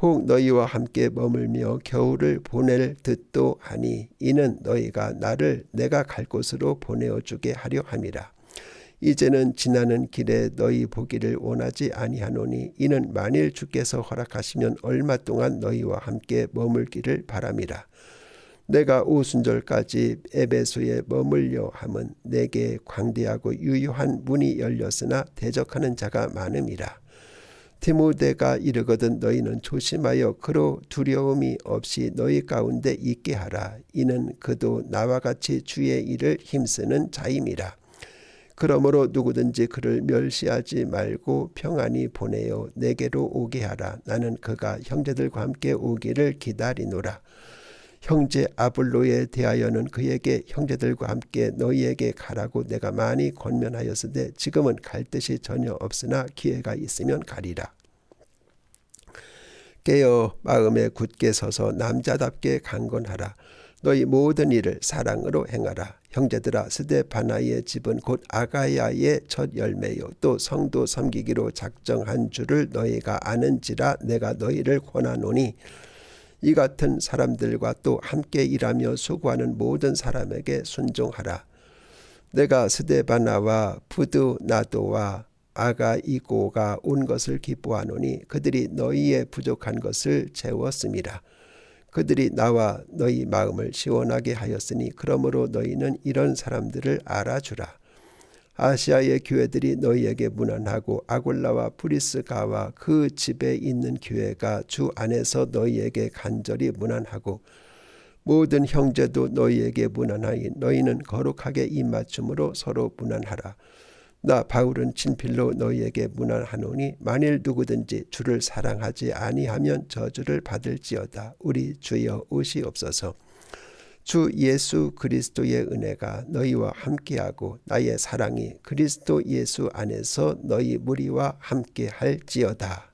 혹 너희와 함께 머물며 겨울을 보낼 듯도 하니 이는 너희가 나를 내가 갈 곳으로 보내어 주게 하려 함이라. 이제는 지나는 길에 너희 보기를 원하지 아니하노니 이는 만일 주께서 허락하시면 얼마 동안 너희와 함께 머물기를 바람이라. 내가 오순절까지 에베소에 머물려 함은 내게 광대하고 유효한 문이 열렸으나 대적하는 자가 많음이라. 디모데가 이르거든 너희는 조심하여 그로 두려움이 없이 너희 가운데 있게 하라. 이는 그도 나와 같이 주의 일을 힘쓰는 자임이라. 그러므로 누구든지 그를 멸시하지 말고 평안히 보내어 내게로 오게 하라. 나는 그가 형제들과 함께 오기를 기다리노라. 형제 아볼로에 대하여는 그에게 형제들과 함께 너희에게 가라고 내가 많이 권면하였으되 지금은 갈 뜻이 전혀 없으나 기회가 있으면 가리라. 깨어 마음에 굳게 서서 남자답게 강건하라. 너희 모든 일을 사랑으로 행하라. 형제들아 스데바나의 집은 곧 아가야의 첫 열매요 또 성도 섬기기로 작정한 줄을 너희가 아는지라 내가 너희를 권하노니 이 같은 사람들과 또 함께 일하며 수고하는 모든 사람에게 순종하라. 내가 스데바나와 부드나도와 아가이고가 온 것을 기뻐하노니 그들이 너희의 부족한 것을 채웠음이라. 그들이 나와 너희 마음을 시원하게 하였으니 그러므로 너희는 이런 사람들을 알아주라. 아시아의 교회들이 너희에게 문안하고 아골라와 브리스가와 그 집에 있는 교회가 주 안에서 너희에게 간절히 문안하고 모든 형제도 너희에게 문안하니 너희는 거룩하게 입맞춤으로 서로 문안하라. 나 바울은 친필로 너희에게 문안하노니 만일 누구든지 주를 사랑하지 아니하면 저주를 받을지어다. 우리 주여 오시옵소서. 주 예수 그리스도의 은혜가 너희와 함께하고 나의 사랑이 그리스도 예수 안에서 너희 무리와 함께할지어다.